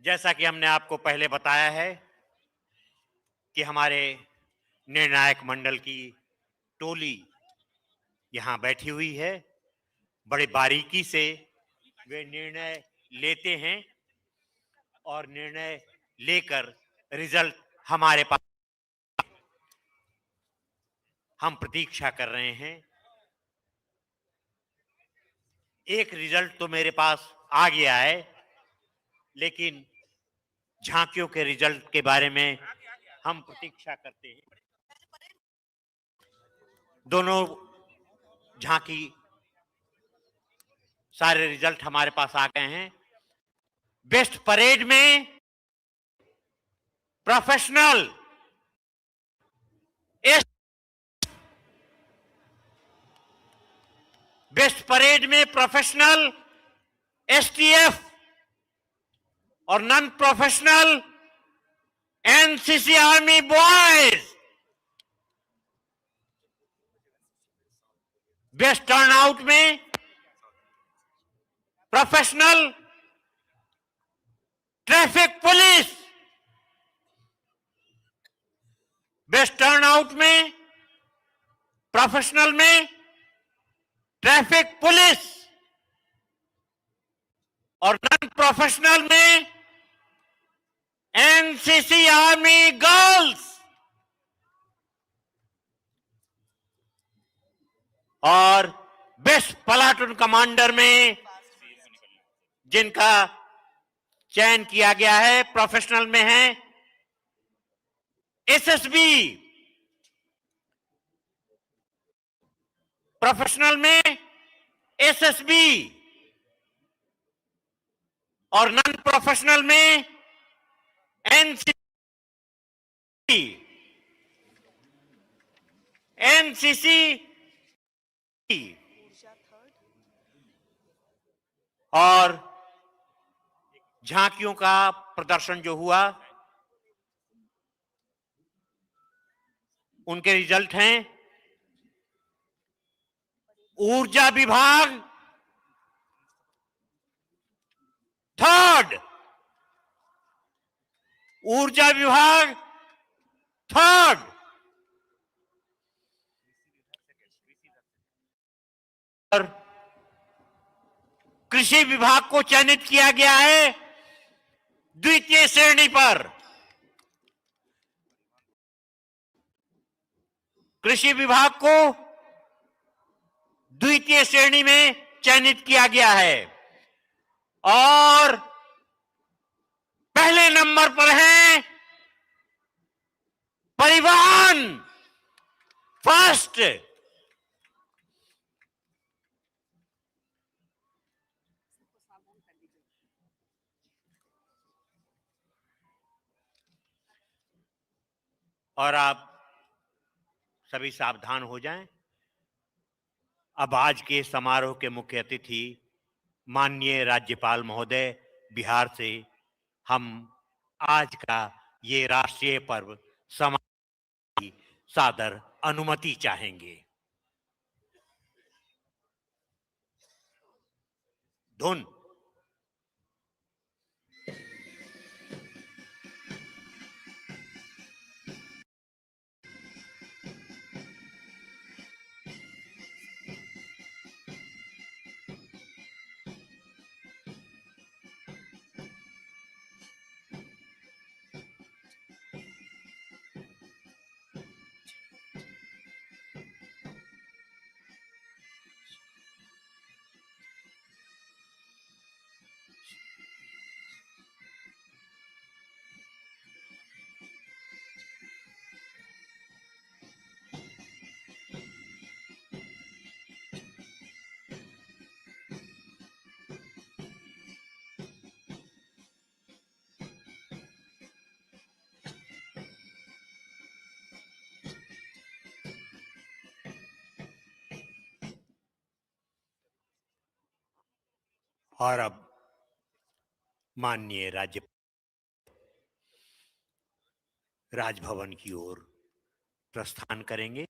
जैसा कि हमने आपको पहले बताया है कि हमारे निर्णायक मंडल की टोली यहां बैठी हुई है। बड़े बारीकी से वे निर्णय लेते हैं और निर्णय लेकर रिजल्ट हमारे पास हम प्रतीक्षा कर रहे हैं। एक रिजल्ट तो मेरे पास आ गया है, लेकिन झांकियों के रिजल्ट के बारे में हम प्रतीक्षा करते हैं। दोनों झांकी सारे रिजल्ट हमारे पास आ गए हैं। बेस्ट परेड में प्रोफेशनल बेस्ट परेड में प्रोफेशनल एसटीएफ और non professional NCC army boys best turnout में professional traffic police best turnout में प्रोफेशनल में ट्रैफिक पुलिस और नॉन प्रोफेशनल में एनसीसी आर्मी गर्ल्स और बेस्ट प्लाटून कमांडर में जिनका चयन किया गया है प्रोफेशनल में है एसएसबी, प्रोफेशनल में एसएसबी और नॉन प्रोफेशनल में एनसीसी और झांकियों का प्रदर्शन जो हुआ उनके रिजल्ट हैं। ऊर्जा विभाग थर्ड, ऊर्जा विभाग थर्ड, और कृषि विभाग को चयनित किया गया है द्वितीय श्रेणी पर। कृषि विभाग को द्वितीय श्रेणी में चयनित किया गया है और पहले नंबर पर है परिवहन फर्स्ट। और आप सभी सावधान हो जाएं। अब आज के समारोह के मुख्य अतिथि माननीय राज्यपाल महोदय बिहार से हम आज का ये राष्ट्रीय पर्व समारोह की सादर अनुमति चाहेंगे। धुन। और अब माननीय राजभवन की ओर प्रस्थान करेंगे।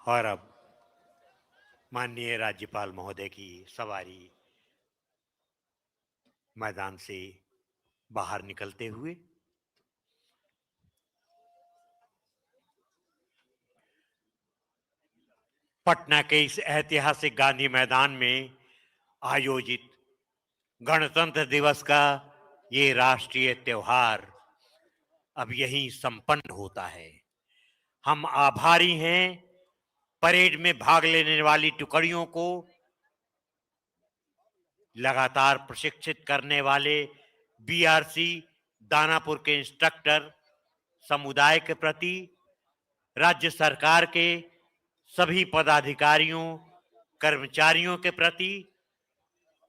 और अब माननीय राज्यपाल महोदय की सवारी मैदान से बाहर निकलते हुए पटना के इस ऐतिहासिक गांधी मैदान में आयोजित गणतंत्र दिवस का ये राष्ट्रीय त्योहार अब यहीं संपन्न होता है। हम आभारी हैं परेड में भाग लेने वाली टुकड़ियों को लगातार प्रशिक्षित करने वाले बीआरसी दानापुर के इंस्ट्रक्टर समुदाय के प्रति, राज्य सरकार के सभी पदाधिकारियों कर्मचारियों के प्रति,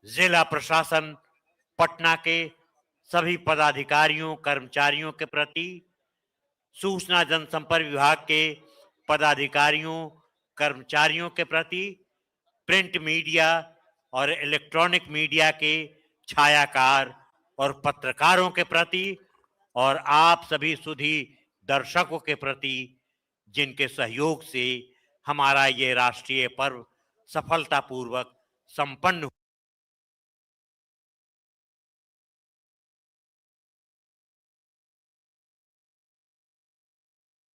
जिला प्रशासन पटना के सभी पदाधिकारियों कर्मचारियों के प्रति, सूचना जनसंपर्क विभाग के पदाधिकारियों कर्मचारियों के प्रति, प्रिंट मीडिया और इलेक्ट्रॉनिक मीडिया के छायाकार और पत्रकारों के प्रति और आप सभी सुधी दर्शकों के प्रति, जिनके सहयोग से हमारा ये राष्ट्रीय पर्व सफलतापूर्वक संपन्न